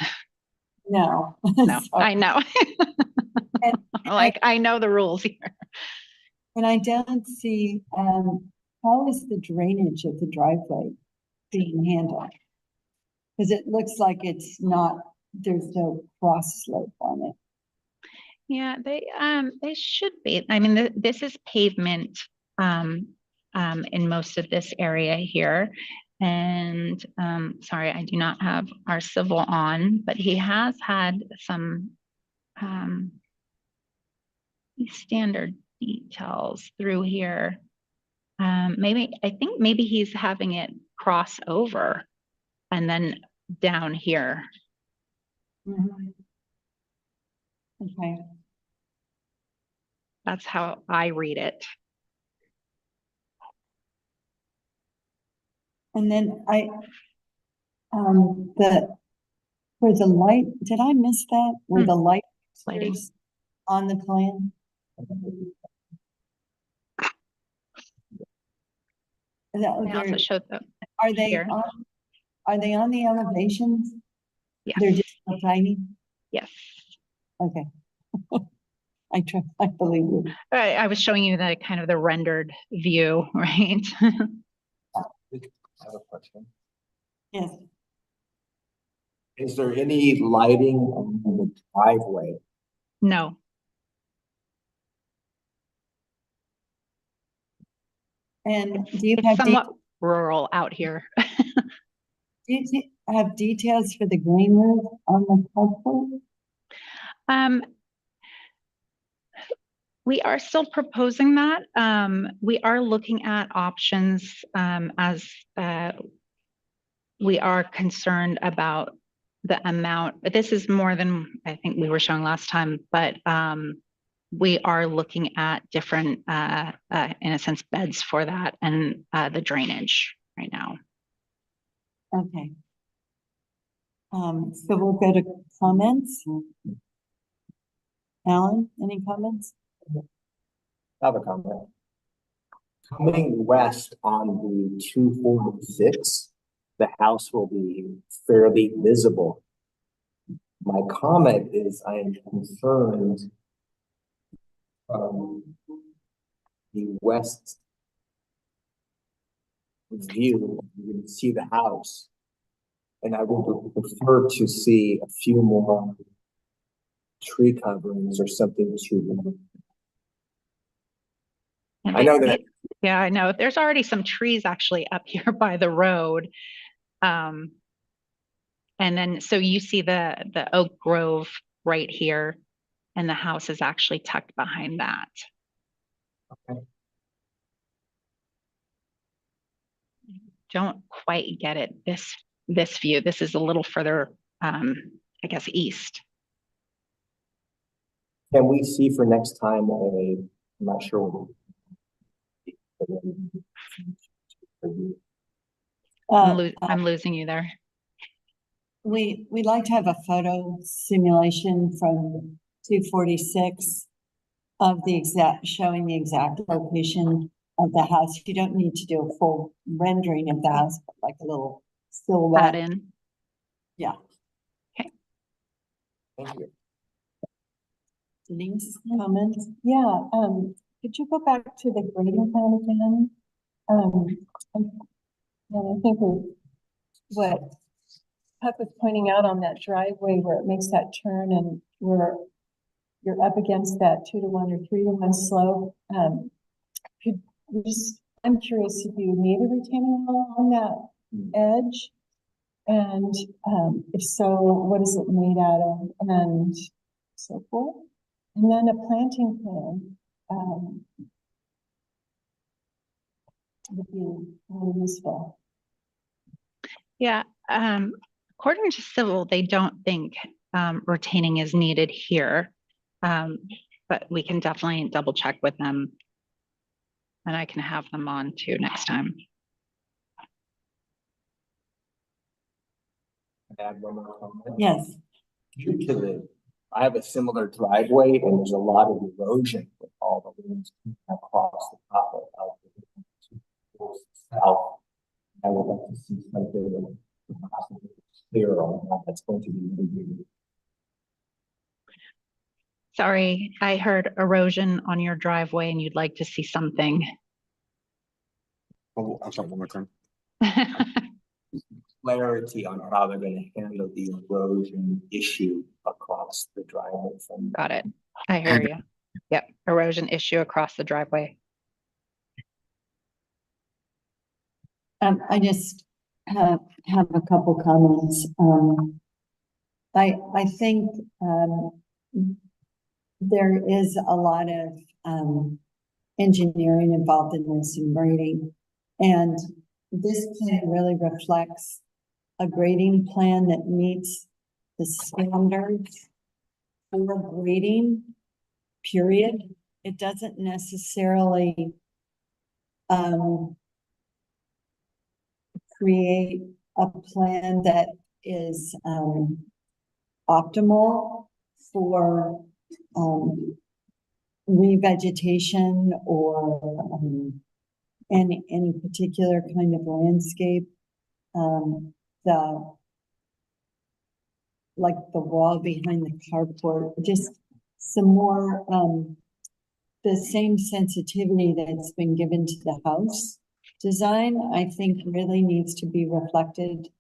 No. No, Sorry. I know. And- Like, I know the rules here. And I don't see, how is the drainage of the driveway being handled? Because it looks like it's not, there's no cross slope on it. Yeah, they should be. I mean, this is pavement, in most of this area here. And, sorry, I do not have our civil on, but he has had some, standard details through here. I think maybe he's having it cross over and then down here. Okay. That's how I read it. And then where the light, did I miss that? Where the light Lighting. is on the plan? I also showed the, Are they here. are they on the elevations? yes, They're just so tiny? yes. Okay. I believe you. I was showing you the kind of the rendered view, right? I have a question. Yes. Is there any lighting on the driveway? No, And do you it's have, somewhat rural out here. do you have details for the green roof on the carport? We are still proposing that. We are looking at options as we are concerned about the amount. But this is more than I think we were showing last time, but we are looking at different, in a sense, beds for that and the drainage right now. Okay. So we'll go to comments. Alan, any comments? I have a comment. Coming west on the 246, the house will be fairly visible. My comment is I am concerned the west view, you can see the house. And I would prefer to see a few more tree coverings or something to. I know that. Yeah, I know. There's already some trees actually up here by the road. And then, so you see the oak grove right here, and the house is actually tucked behind that. Okay. Don't quite get it. This view, this is a little further, I guess, east. Can we see for next time I'm not sure. I'm losing you there. We'd like to have a photo simulation from 246 of the exact, showing the exact location of the house. You don't need to do a full rendering of the house, but like a little silhouette. Add in. Yeah. Okay. Thank you. Denise, comment? Yeah, could you go back to the grading plan again? And I think what Puck was pointing out on that driveway where it makes that turn and where you're up against that 2-to-1 or 3-to-1 slope. I'm curious if you need a retaining wall on that edge. And if so, what is it made out of and so forth? And then a planting plan would be really useful. Yeah, according to Civil, they don't think retaining is needed here. But we can definitely double check with them. And I can have them on too next time. Add one more comment. Yes. Due to I have a similar driveway and there's a lot of erosion with all the winds across the top of the south. I would like to see something clear on how that's going to be mitigated. Sorry, I heard erosion on your driveway and you'd like to see something. Oh, I'm sorry, one more time. Clarity on how they're going to handle the erosion issue across the driveway from. Got it. I hear you. Yep, erosion issue across the driveway. I just have a couple comments. I think there is a lot of engineering involved in this and grading, and this plan really reflects a grading plan that meets the standards for grading, period. It doesn't necessarily create a plan that is optimal for revegetation or any particular kind of landscape. Like the wall behind the carport, just some more the same sensitivity that's been given to the house design, I think really needs to be reflected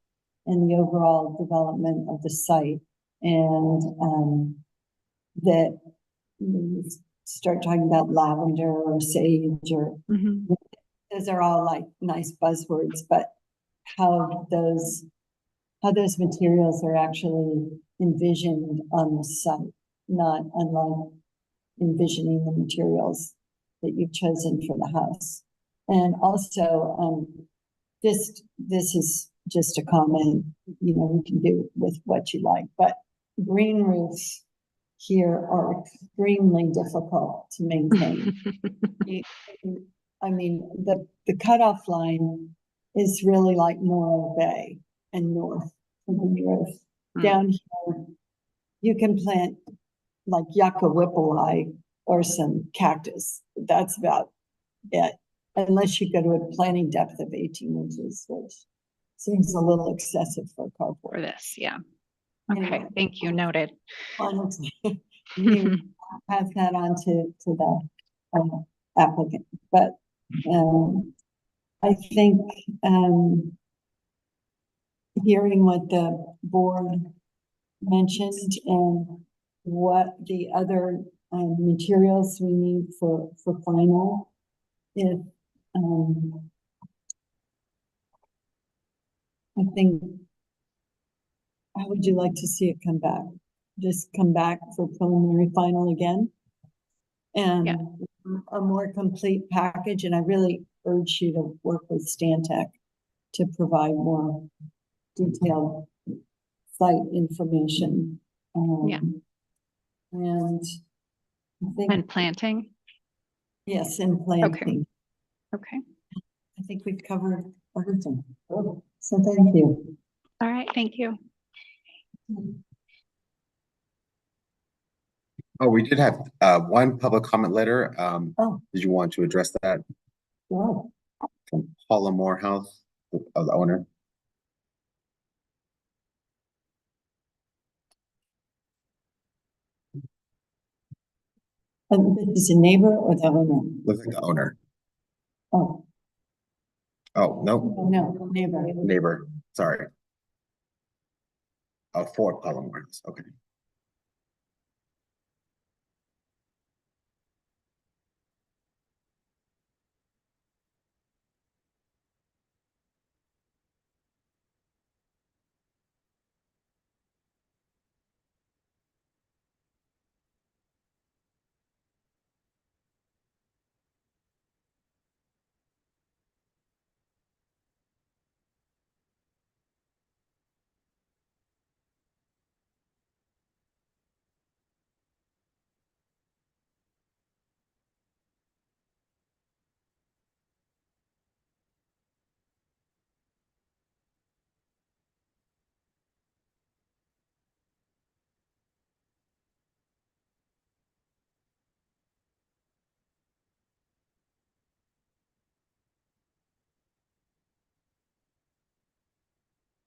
in the overall development of the site. And that you start talking about lavender or sage or those are all like nice buzzwords, but how those materials are actually envisioned on the site, not unlike envisioning the materials that you've chosen for the house. And also, this is just a comment, you know, you can do with what you like, but green roofs here are extremely difficult to maintain. I mean, the cutoff line is really like Morro Bay and north of the roof. Down here, you can plant like yucca whippleye or some cactus. That's about it, unless you go to a planting depth of 18 inches, which seems a little excessive for a For carport. this, yeah. Okay, Anyway. thank you, noted. You pass that on to the applicant, but I think hearing what the board mentioned and what the other materials we need for final, if I think, how would you like to see it come back? Just come back for preliminary final again? And Yeah. a more complete package, and I really urge you to work with Stantec to provide more detailed site information. Yeah. And I think, And planting? yes, and planting. Okay, I think we've covered everything. So thank you. all right, thank you. Oh, we did have one public comment letter. Oh. Did you want to address that Wow. from Paula Morehouse, the owner? This is a neighbor or the owner? Looks like the owner. Oh, Oh, no, no, neighbor. neighbor, sorry. Oh, for Paula Morehouse, okay.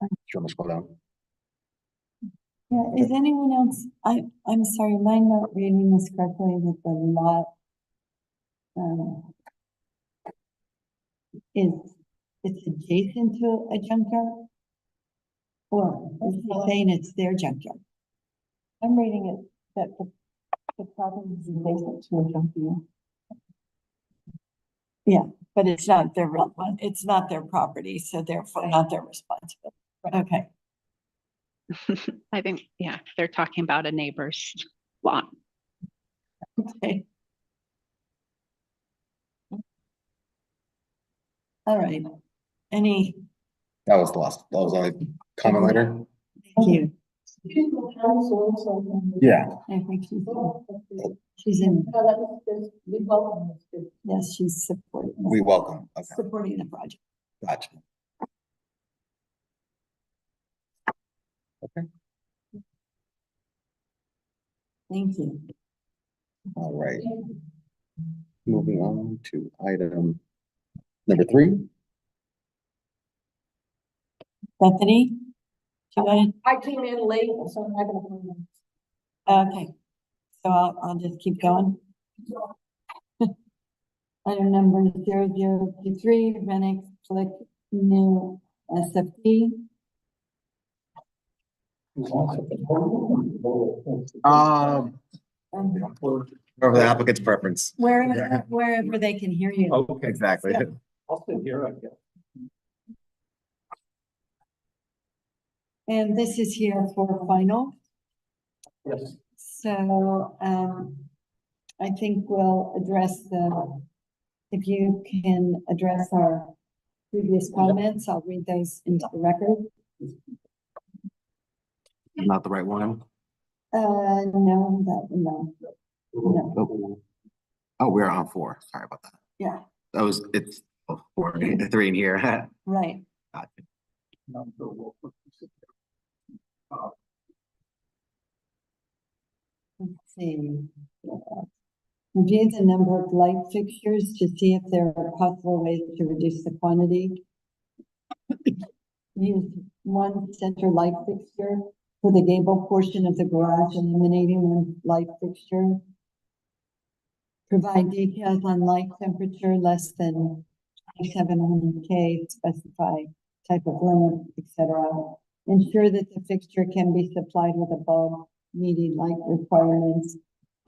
Do you want me to scroll down? Yeah, is anyone else, I'm sorry, am I not reading this correctly, that the lot is, it's adjacent to a junkyard? Or is it saying it's their junkyard? I'm reading it that the property is adjacent to a junkyard. Yeah, but it's not their real one, it's not their property, so therefore not their responsibility. Okay. I think, yeah, they're talking about a neighbor's lot. Okay. All right. Any, That was the last, that was the only comment letter? thank you. Yeah. I think she's in, yes, she's supporting. We welcome, okay, Supporting the project. gotcha. Okay, Thank you. all right. Moving on to item number 3. Bethany? Do you want I came in late, so I'm not gonna. to, okay. So I'll just keep going. Item number 0023, Rennick Flick new SFP. Whatever the applicant's preference. Wherever they can hear you. Okay, exactly. Yeah. I'll sit here, I guess. And this is here for final. Yes. So, I think we'll address if you can address our previous comments, I'll read those into the record. Not the right one. No. Oh, we're on 4. Sorry about that. Yeah, It's 4, 3 in here. right. Gotcha. Let's see. Review the number of light fixtures to see if there are possible ways to reduce the quantity. Use one center light fixture for the gable portion of the garage, eliminating one light fixture. Provide details on light temperature less than 2700 K, specify type of lamp, etc. Ensure that the fixture can be supplied with a bulb meeting light requirements.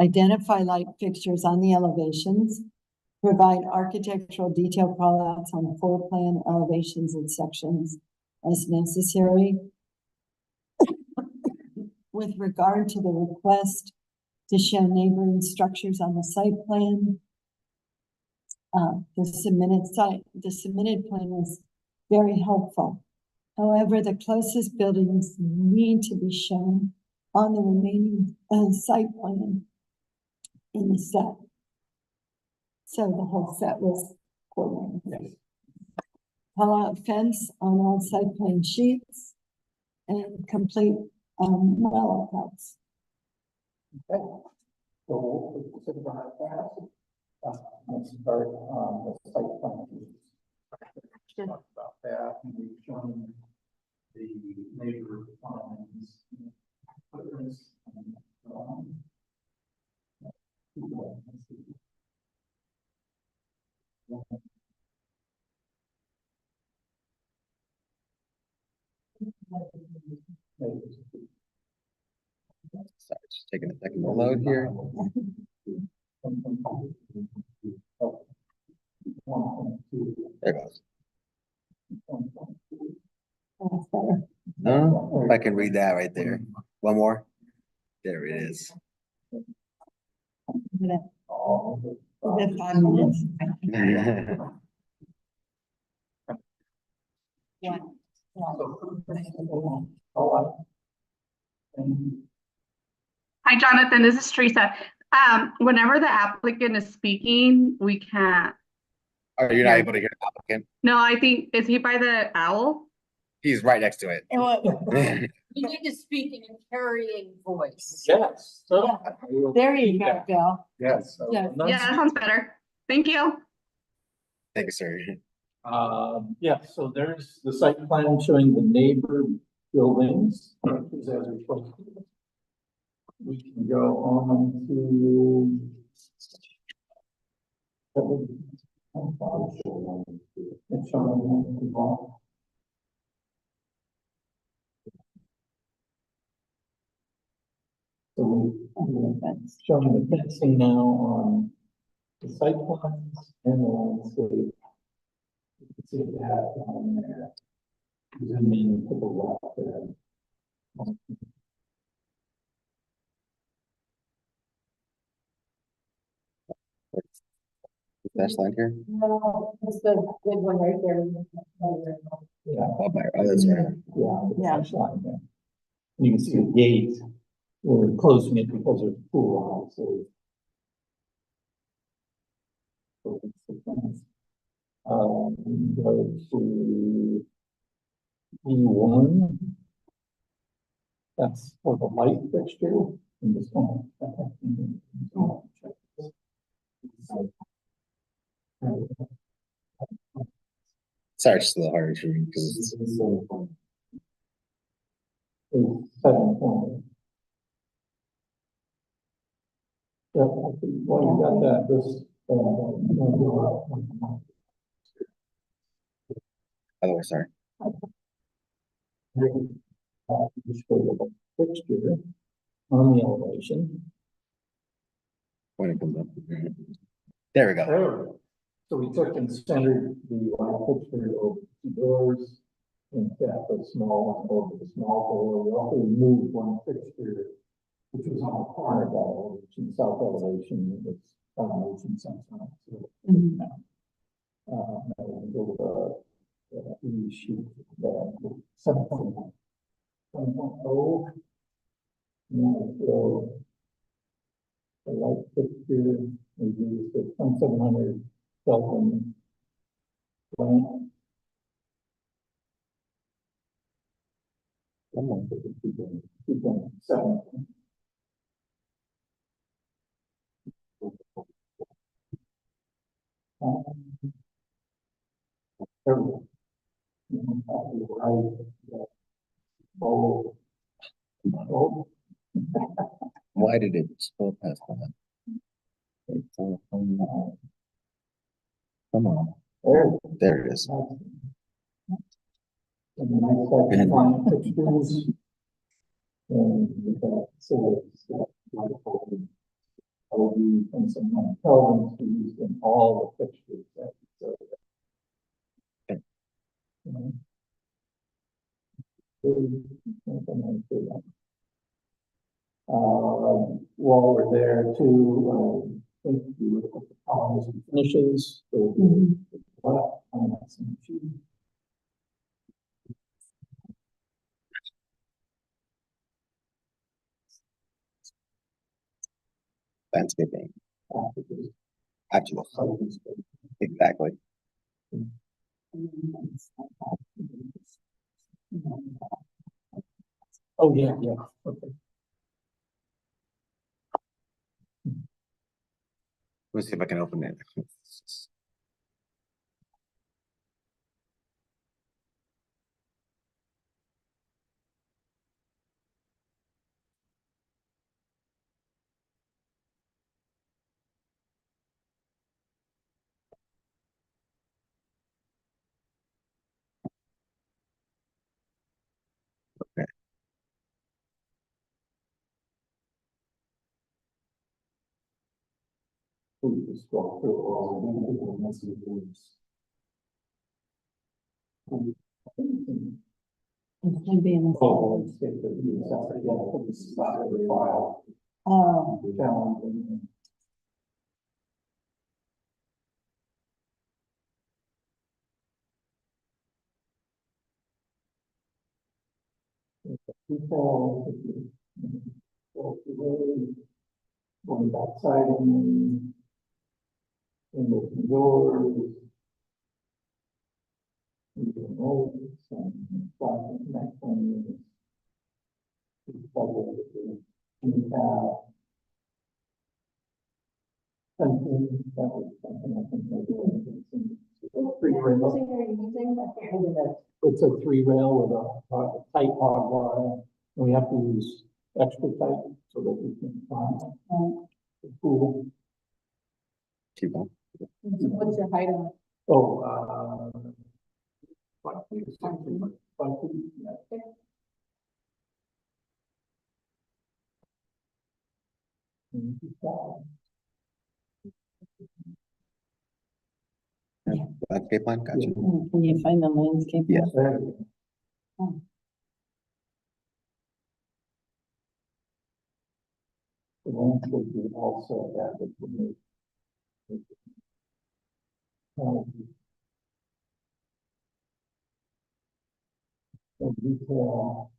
Identify light fixtures on the elevations. Provide architectural detail callouts on floor plan elevations and sections as necessary. With regard to the request to show neighboring structures on the site plan, the submitted plan was very helpful. However, the closest buildings need to be shown on the remaining site plan in the set. So the whole set was coordinated. Call out fence on all site plan sheets and complete well outs. Okay. So we'll consider that. Let's start on the site plan. Sure. Talk about that, and we've shown the neighbor plans. Footprints, Sorry, just taking a second to load here. There it goes. That's better. No, if I can read that right there. One more. There it is. Give it 5 minutes. Yeah. Hi, Jonathan, this is Teresa. Whenever the applicant is speaking, we can't. Are you not able to hear the applicant? No, I think, is he by the owl? He's right next to it. You need to speak in a carrying voice. Yes. There you go, Bill. Yes. Yeah. Yeah, that sounds better. Thank you. Thank you, sir. Yeah, so there's the site plan showing the neighbor buildings. As requested. We can go on to. It's showing. So we're showing the fencing now on the site plans and the landscape. You can see that on there. Zoom in, put the lot there. Dash line here. No, it's the big one right there. Yeah. Oh, that's right. Yeah, the dash line there. You can see the gate. We're closing it because of the pool house. So. Go to E1. That's for the light fixture in this one. Sorry, it's just a little harder to read because it's 7 Yeah, well, you got that, this. otherwise, sorry. Just go to the fixture on the elevation. When it comes up. There we go. There we go. So we took and centered the fixture over 2 doors and kept the small over the small door. We also removed one fixture which was on a corner of that elevation, south elevation, it was elevation sometimes. Mhm. We shoot that 7.0. And so the light fixture, we used the 2700 Kelvin lamp. Someone put the 2.7. Why did it scroll past that? Come on, there it is. And then I started flying fixtures. And we got, so it's LED and some Kelvins used in all the fixtures that. So, you know. While we're there too, I think we look at the columns and finishes. So, Landscaping. Absolutely. Exactly. Oh, yeah, yeah, okay. Let's see if I can open it. Okay. We just go through all of them, people messages. It can be in the. Oh, let's get the views out, yeah, put the spot of the file. Challenging. People, going backside in the doors. And next one is. It's a 3-rail with a tight hog wire, and we have to use extra tight so that we can find the pool. Keep on. What's your height on it? Oh, 5 feet, 6 feet, 5 feet, yeah. Landscape plan, gotcha. Can you find the landscape? Yeah. There we go. Oh. The landscape is also added to me. The detail.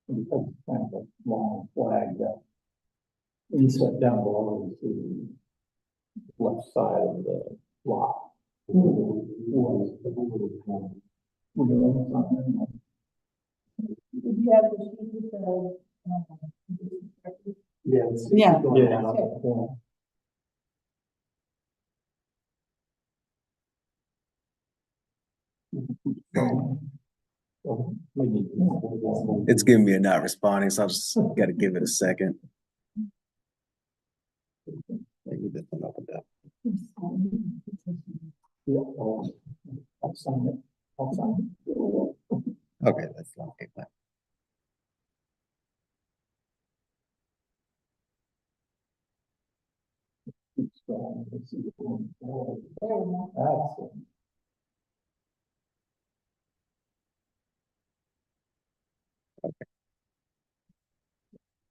Because it's kind of a long flag that inset down below is the left side of the block. Did you have the sheet with the? Yes. Yeah. Yeah. Maybe. It's giving me a not responding, so I just gotta give it a second. Maybe this one opened up. Yeah. I'll sign it. I'll sign it. Okay, that's landscape plan.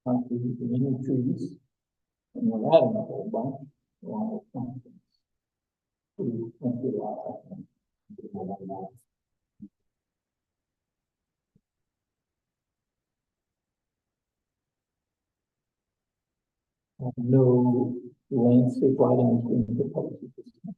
Not the any trees. And we're adding a whole bunch. along with plantings. We went through a lot, I think. No landscape lighting is being proposed at this time.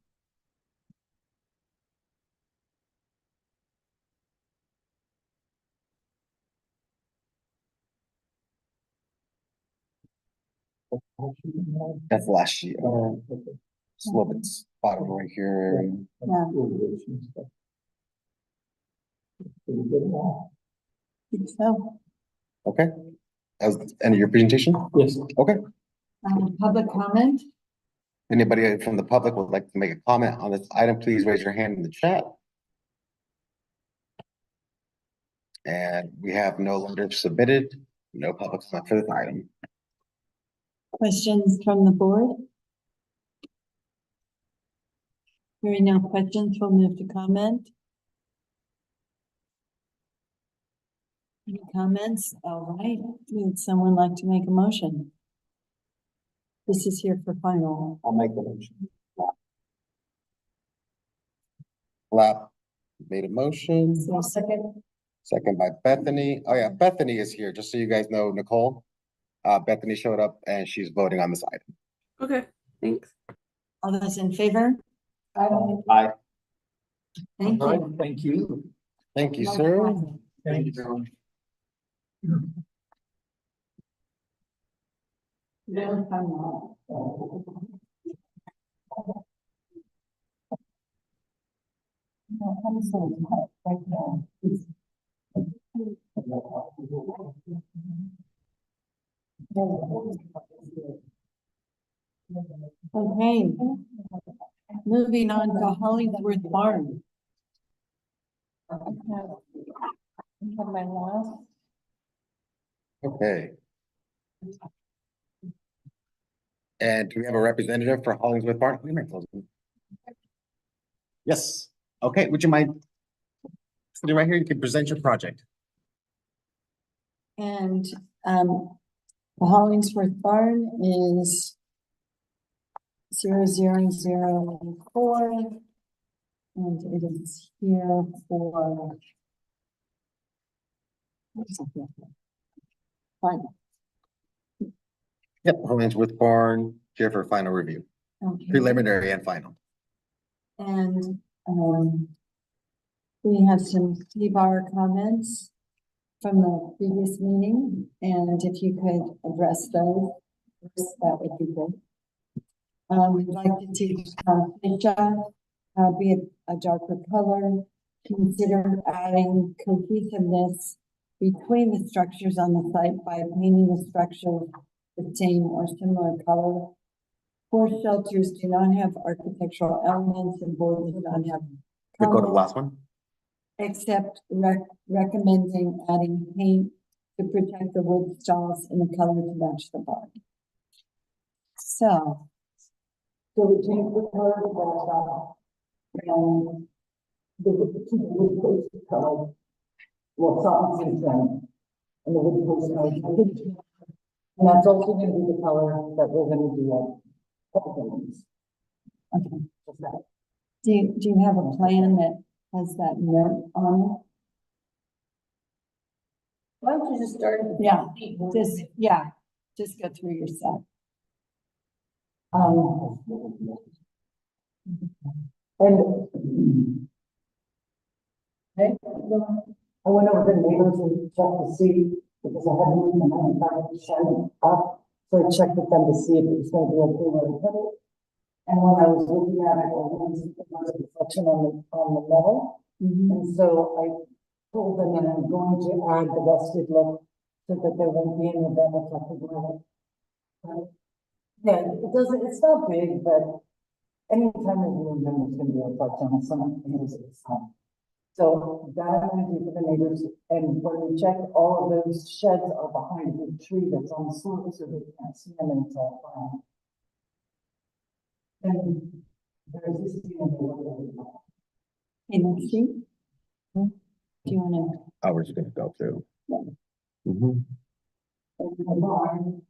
That's last sheet. It's a little bit spotted right here. Think so. Okay. That was the end of your presentation? Yes. Okay. Public comment? Anybody from the public would like to make a comment on this item, please raise your hand in the chat. And we have no letters submitted, no public comment for this item. Questions from the board? Hearing no questions, we'll move to comment. Any comments? All right, would someone like to make a motion? This is here for final. I'll make the motion. Lap made a motion, Is there a second? second by Bethany. Oh yeah, Bethany is here, just so you guys know, Nicole. Bethany showed up and she's voting on this item. Okay, thanks. All those in favor? Aye. Thank All right, you. thank you. Thank you, sir. Thank you, sir. Okay. Moving on to Hollingsworth Farm. I have my last. Okay. And do we have a representative for Hollingsworth Park? Yes, okay, would you mind sitting right here? You can present your project. And the Hollingsworth Barn is 00004. And it is here for. Fine. Yep, Hollingsworth Barn, here for final review, Okay. preliminary and final. And we have some T-bar comments from the previous meeting, and if you could address those, that would be good. We'd like to see fascia be a darker color. Consider adding cohesiveness between the structures on the site by painting the structure the same or similar color. Horse shelters do not have architectural elements and board do not have. We go to the color, last one. Except recommending adding paint to protect the wood stalls in the color to match the barn. So we change the color of the stall and the wood post color. Well, something in front and the wood post color. And that's also going to be the color that we're going to do at couple things. Okay. Just that. Do you have a plan that has that note on it? Why don't you just start? Yeah, just go through your set. And I went over to the neighbors and checked to see, because I had moved the 95% up, so I checked with them to see if it was going to be okay where to put it. And when I was looking at it, I wanted to put a reflection on the metal. And so I told them that I'm going to add the rusted look so that there won't be any of that reflected metal. Yeah, it's not big, but anytime I do them, it's going to be a reflection on some things at this time. So that I'm going to do for the neighbors, and when we check, all of those sheds are behind the tree that's on the slope, so they can't see them and it's all fine. And there's this thing in the water. Can you see? Do you wanna? Oh, we're just gonna go through. Mhm. And the barn.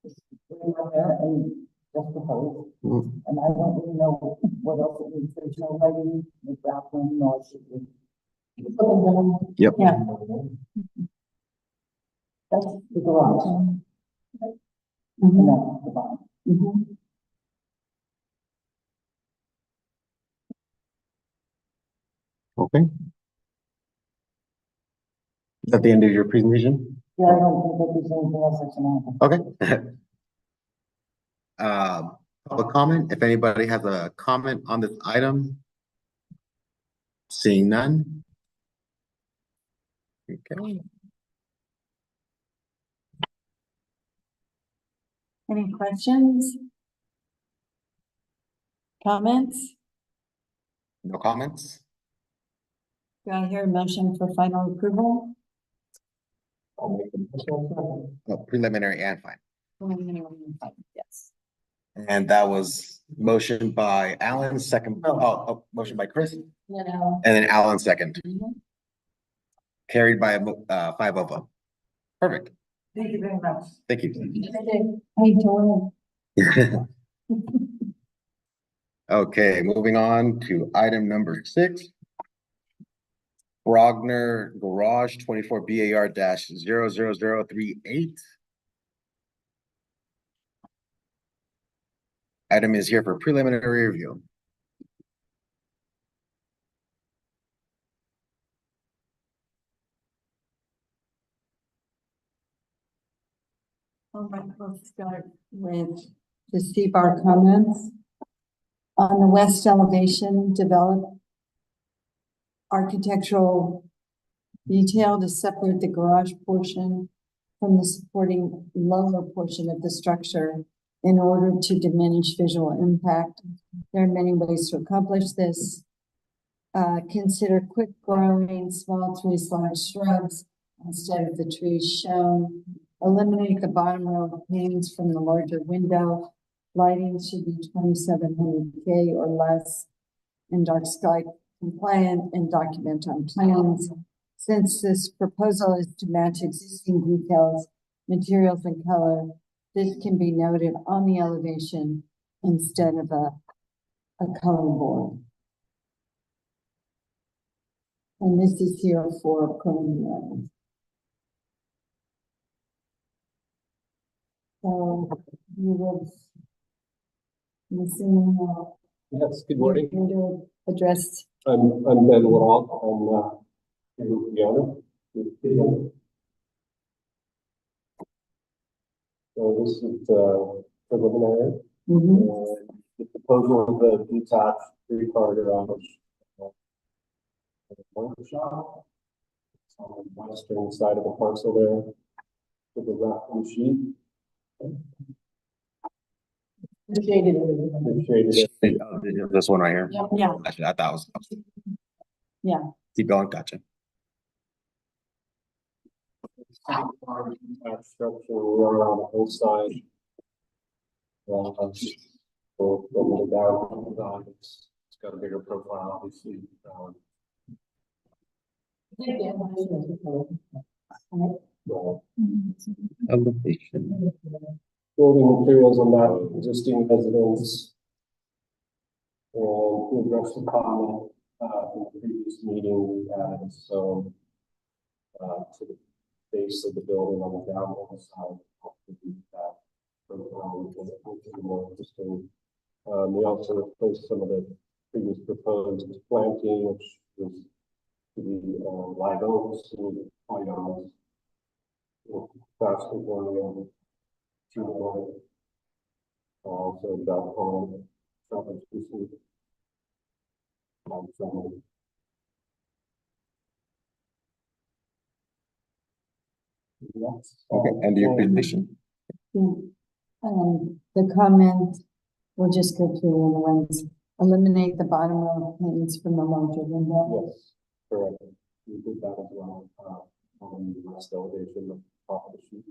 is right up there and just proposed, Mhm. and I don't really know what else it needs, there's no lighting, no grappling, no. Yep. Yeah. That's the garage. And that's the barn. Okay. Is that the end of your presentation? Yeah, I don't think that there's anything else I can add. Okay. Public comment, if anybody has a comment on this item. Seeing none. Okay. Any questions? Comments? No comments? Do I hear a motion for final approval? I'll make the motion. No, preliminary and final. Yes. And that was motion by Alan, second, motion by Chris, and You know. then Alan second. Carried by a 5-0 vote. Perfect. Thank you very much. Thank you. Hey, Joanne. Okay, moving on to item number 6. Brogner Garage 24 BAR-00038. Item is here for preliminary review. All right, we'll start with the C-bar comments. On the west elevation, develop architectural detail to separate the garage portion from the supporting lower portion of the structure in order to diminish visual impact. There are many ways to accomplish this. Consider quick growing small trees/shrubs instead of the trees shown. Eliminate the bottom row of panes from the larger window. Lighting should be 2700 K or less and dark sky compliant and document on plans. Since this proposal is to match existing details, materials and color, this can be noted on the elevation instead of a color board. And this is here for preliminary. So you would, missing, Yes, good you're morning. here to address. I'm Ben Woodall. I'm here with the owner. So this is preliminary. The proposal of the detached 3-car garage. Workshop. It's on the western side of the parcel there. With the rafting sheet. Shaded. The shaded. This one right here. Yeah, Actually, I thought it was. yeah. Keep going, gotcha. Detached structure, we are on the hill side. So looking down, it's got a bigger profile, obviously. Elevation. Building materials on that existing residence. And to address the comment, from the previous meeting, we added some, to the base of the building on the downhill side. Hopefully that profile will be more interesting. We also replaced some of the previous proposed planting, which was to be, live oaks and white oaks. Faster growing, also got home, something specific. Okay, and your presentation. The comment, we'll just go through all the ones. Eliminate the bottom row of panes from the larger window. Yes, correct. We did that as well, on the west elevation of the top of the sheet.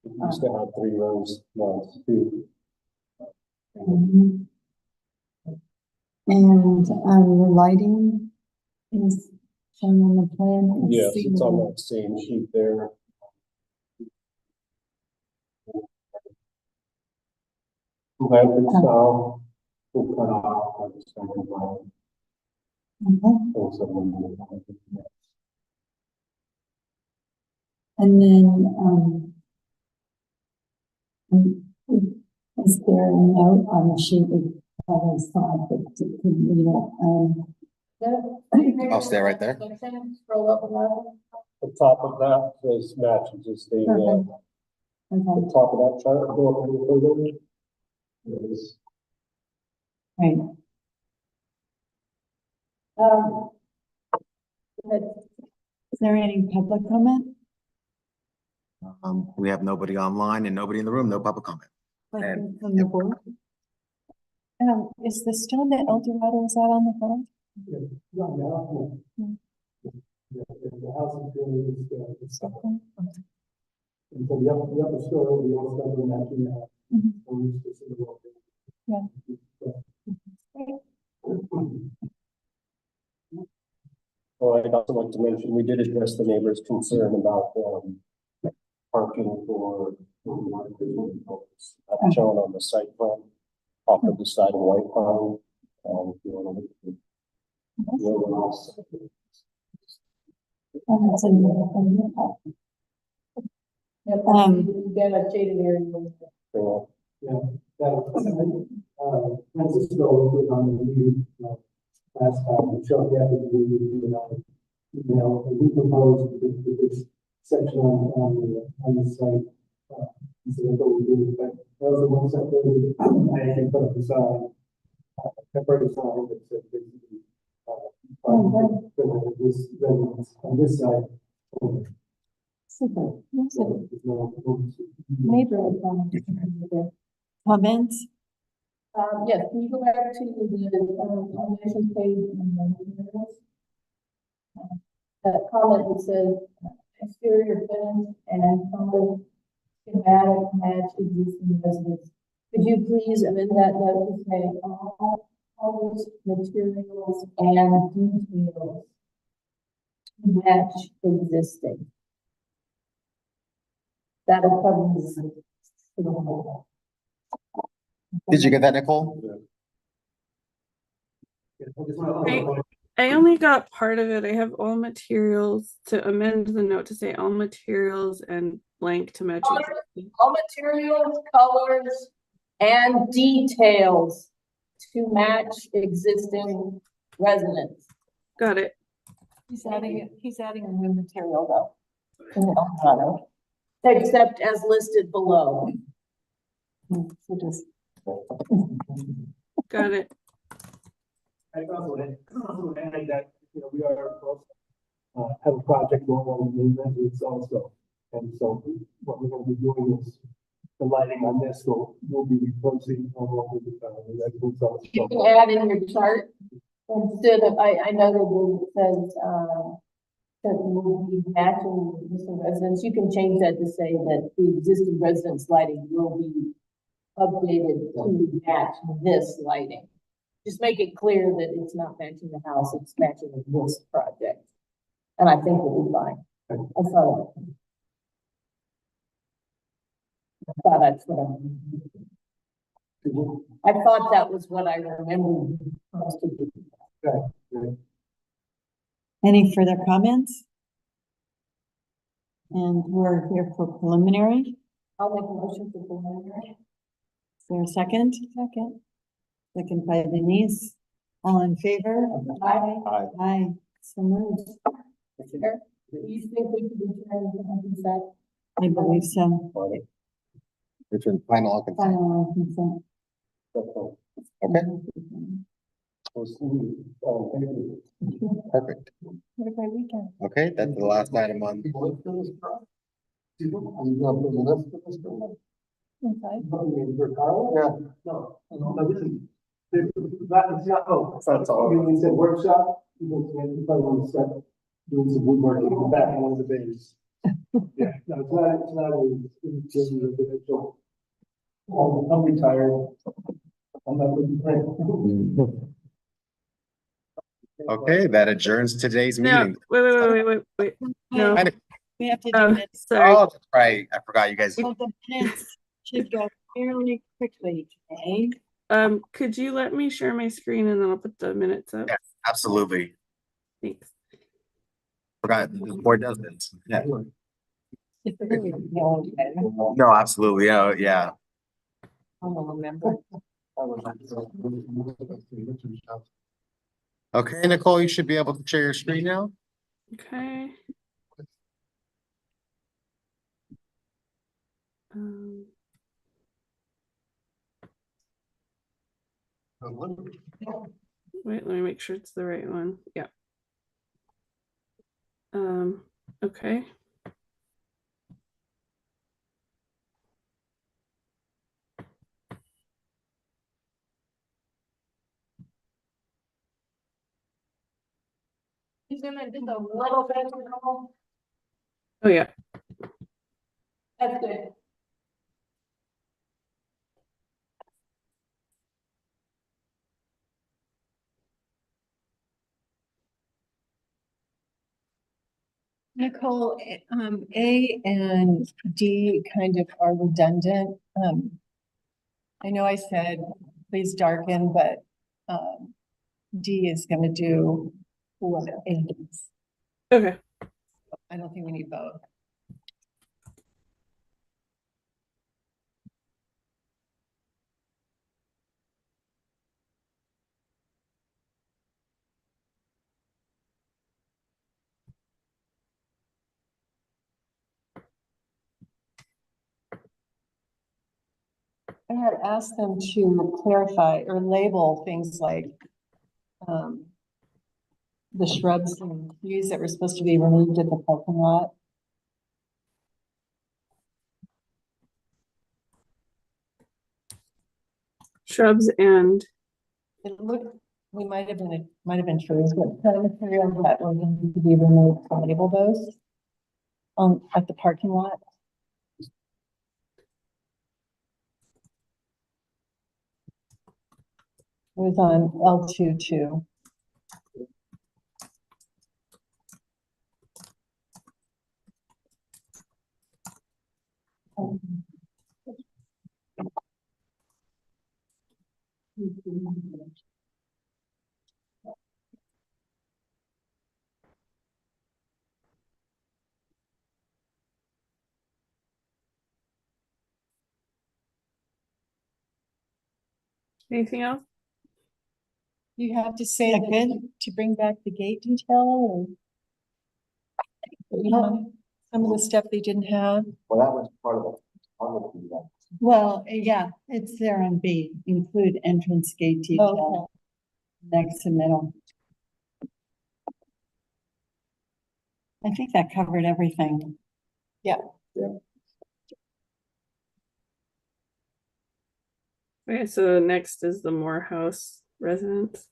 We used to have 3 rows, now it's 2. And the lighting is shown on the plan? Yes, it's on that same sheet there. Lantern style, will cut off like the second line. Mhm. Also, And then, is there a note on the sheet with, sign that to, you know, I'll stay right there. Scroll up a level. the top of that says match existing, Okay. the top of that chart, go up a little further. Yes. Right. Is there any public comment? We have nobody online and nobody in the room, no public comment. And- From the board? Is the stone that El Dorado, is that on the front? The house is really, Okay. and so the upper story, we also have the matching that. Yeah. Well, I'd also like to mention, we did address the neighbor's concern about, parking for workers. That's shown on the site plan, off of the side of White Pine. If you want to look at the other house. Get a shaded area. Yeah, Francisco was on the meeting, last time, Chuck had to do, and he proposed that this section on the site, so that's what we did, but that was the one section, I think, put up the sign, temporary sign that said, basically, for this residence on this side. Super. Yes, it is. There's no- Neighborhood comments? Yes, can you go back to the, elevations page and then materials? That comment that says exterior fence and color schematic match existing residents. Could you please amend that note to say all colors, materials and details match existing? That'll cover the whole. Did you get that, Nicole? I only got part of it. I have all materials to amend the note to say all materials and blank to match. existing. All materials, colors, and details to match existing residents. Got it. He's adding a new material though. in the Eldorado, Except as listed below. So just. Got it. I also would add that, we are also, have a project going on in the residence also. And so what we're gonna be doing is the lighting on this will be replacing all of the residents also. You can add in your chart instead of, I know that it says, that will be matching existing residents. You can change that to say that the existing residence lighting will be updated to match this lighting. Just make it clear that it's not matching the house, it's matching this project. And I think it'll be fine. I thought that's what I thought that was what I remembered. us to do. Any further comments? And we're here for preliminary. I'll make a motion for preliminary. Is there a second? Second. Second by Denise. All in favor? Aye. Aye. So moved. Chair, do you think we could return to consent? I believe so. Return final consent. Final consent. Okay, perfect. Have a great weekend. Okay, that's the last item on. Inside. That's all. You said workshop, you probably want to start doing some woodworking in the back of one of the bays. Yeah, no, it's not it's just residential. I'm retired. I'm not looking for. Okay, that adjourns today's No, meeting. wait. No, We have to do oh, it. sorry. Oh, that's right. I forgot you guys. Well, the minutes should go fairly quickly today. Could you let me share my screen and then I'll put the minutes up? Yeah. Absolutely. Thanks. Forgot the board does this. Yeah. It's really long, No, absolutely. Yeah, yeah. I don't remember. Okay, Nicole, you should be able to share your screen now. Okay. Um, wait, let me make sure it's the right one. Yeah. Okay. Zoom in just a little bit. Oh, yeah. That's good. Nicole, A and D kind of are redundant. I know I said please darken, but D is gonna do what A does. Okay. I don't think we need both. I had asked them to clarify or label things like the shrubs and trees that were supposed to be removed at the parking lot. Shrubs and It looked, we might have been trees, but kind of material that were going to be removed, to label those at the parking lot. It was on L2 too. anything else? You have to say that to bring back the gate detail or some of the stuff they didn't have. Well, that was part of the. Well, yeah, it's there on B, include entrance gate detail. Next to middle. I think that covered everything. Yeah. Okay, so next is the Morehouse residence.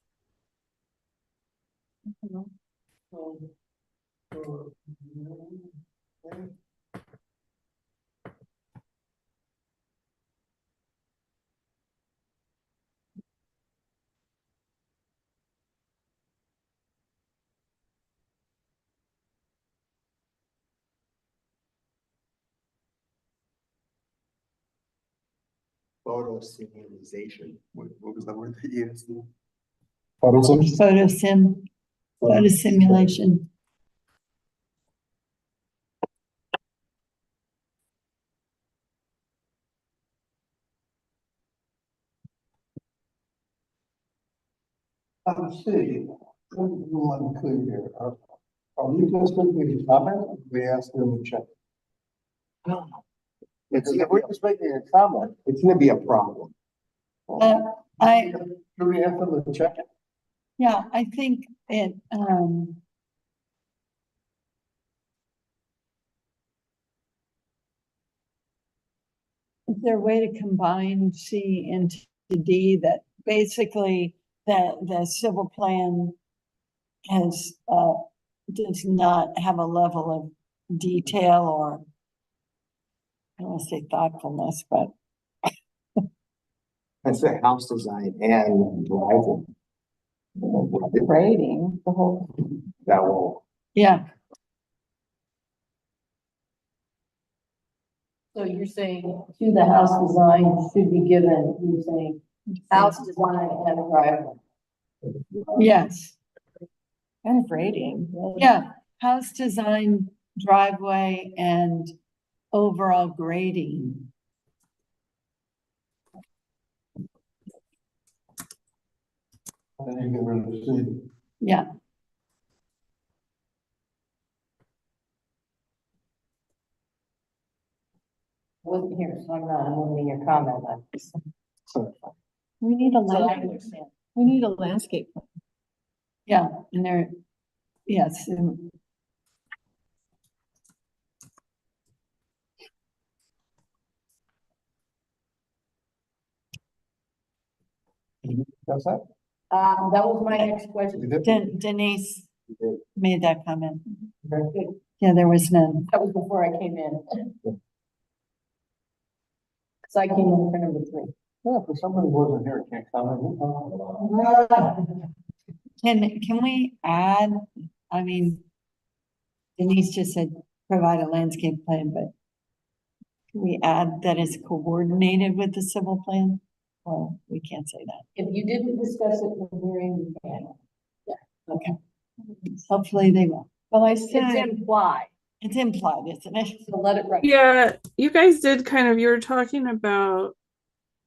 Photo simulation. What was the word that you used? Photo simulation. See, one clear here. Are you just making a comment? We asked them to check. We're just making a comment. It's gonna be a problem. Do we have them to check it? Yeah, I think it, is there a way to combine C into D that basically the civil plan has, does not have a level of detail or I don't want to say thoughtfulness, but I say house design and driveway. Grading, the whole. That will, Yeah, So you're saying to the house design should be given, you're saying house design and driveway. yes, And grading. yeah, house design, driveway and overall grading. And you get rid of the city. Yeah, Wasn't here, so I'm not limiting your comment. I'm just- we need a So I landscape, understand. we need a landscape. plan. Yeah, and there, yes, and That's that? That was my next question. Denise made that comment. Yeah, there was none. That was before I came in. Cause I came in for number 3. Yeah, for somebody who wasn't here, can't comment. Can we add, I mean, Denise just said provide a landscape plan, but can we add that it's coordinated with the civil plan? Or we can't say that. If you didn't discuss it in the hearing, you can. Okay. Hopefully they will. Well, I It's said, implied, it's implied, isn't it? so let it run. Yeah, you guys did kind of, you were talking about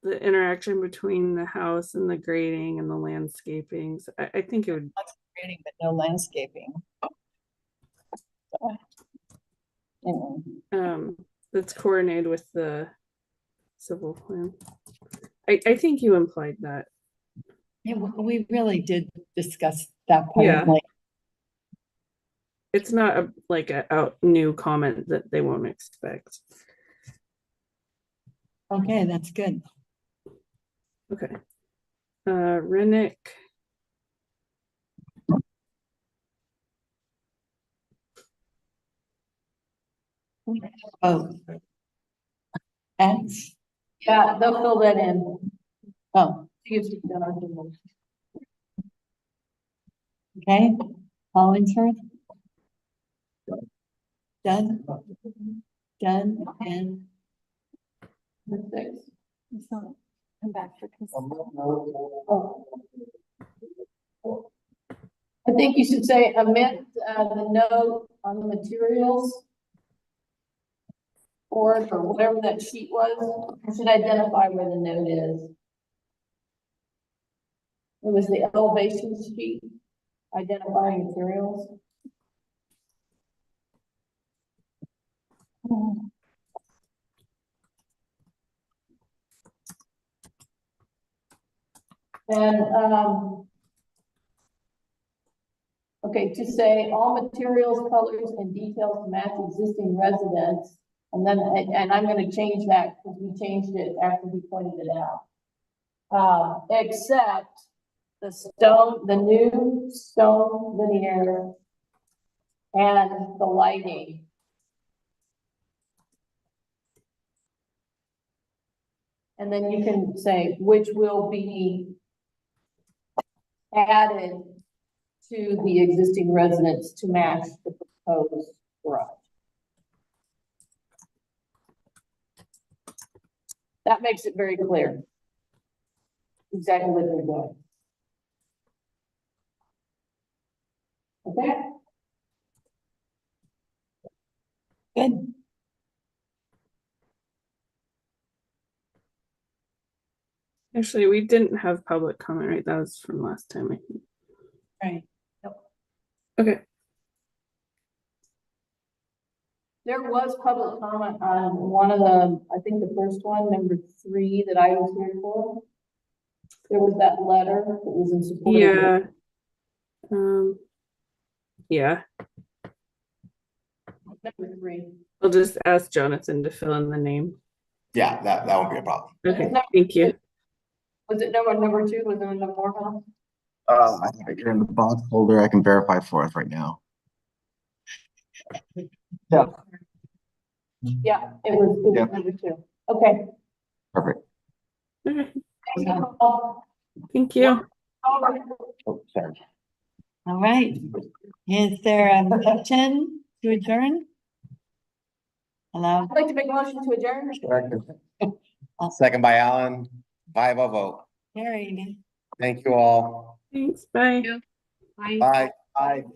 the interaction between the house and the grading and the landscaping. So I think it would, Grading, but no landscaping. Anyway. that's coordinated with the civil plan. I think you implied that. Yeah, we really did discuss that part. Yeah. Like, It's not a like a out new comment that they won't expect. okay, that's good. Okay. Rennick. Oh. X, Yeah, they'll fill that in. oh, See if it's done on the- okay, Hollingsworth. Done. Done, and Number 6. Come back for consent. I think you should say amend the note on the materials. Or whatever that sheet was, you should identify where the note is. It was the elevation sheet, identifying materials. And, okay, to say all materials, colors, and details to match existing residents. And then, and I'm gonna change that because we changed it after we pointed it out. Except the stone, the new stone linear and the lighting. And then you can say which will be added to the existing residence to match the proposed garage. That makes it very clear. Exactly what they're doing. Okay? good. Actually, we didn't have public comment, right? That was from last time, I think. Right. Okay. There was public comment on one of the, I think the first one, number 3 that I was here for. There was that letter that was in support. Yeah. Yeah, Number 3. I'll just ask Jonathan to fill in the name. Yeah, that won't be a problem. Okay, thank you. Was it number 2? Was there a number more? I think you're in the box folder. I can verify for us right now. Yeah, it was Yep. number 2. Okay. Perfect. Okay, Thank you. thank you. Oh, sorry. All right. Is there a motion to adjourn? Hello? I'd like to make a motion to adjourn. Second by Alan, 5-0 vote. Carried. Thank you all. Thanks, bye. Bye. Bye.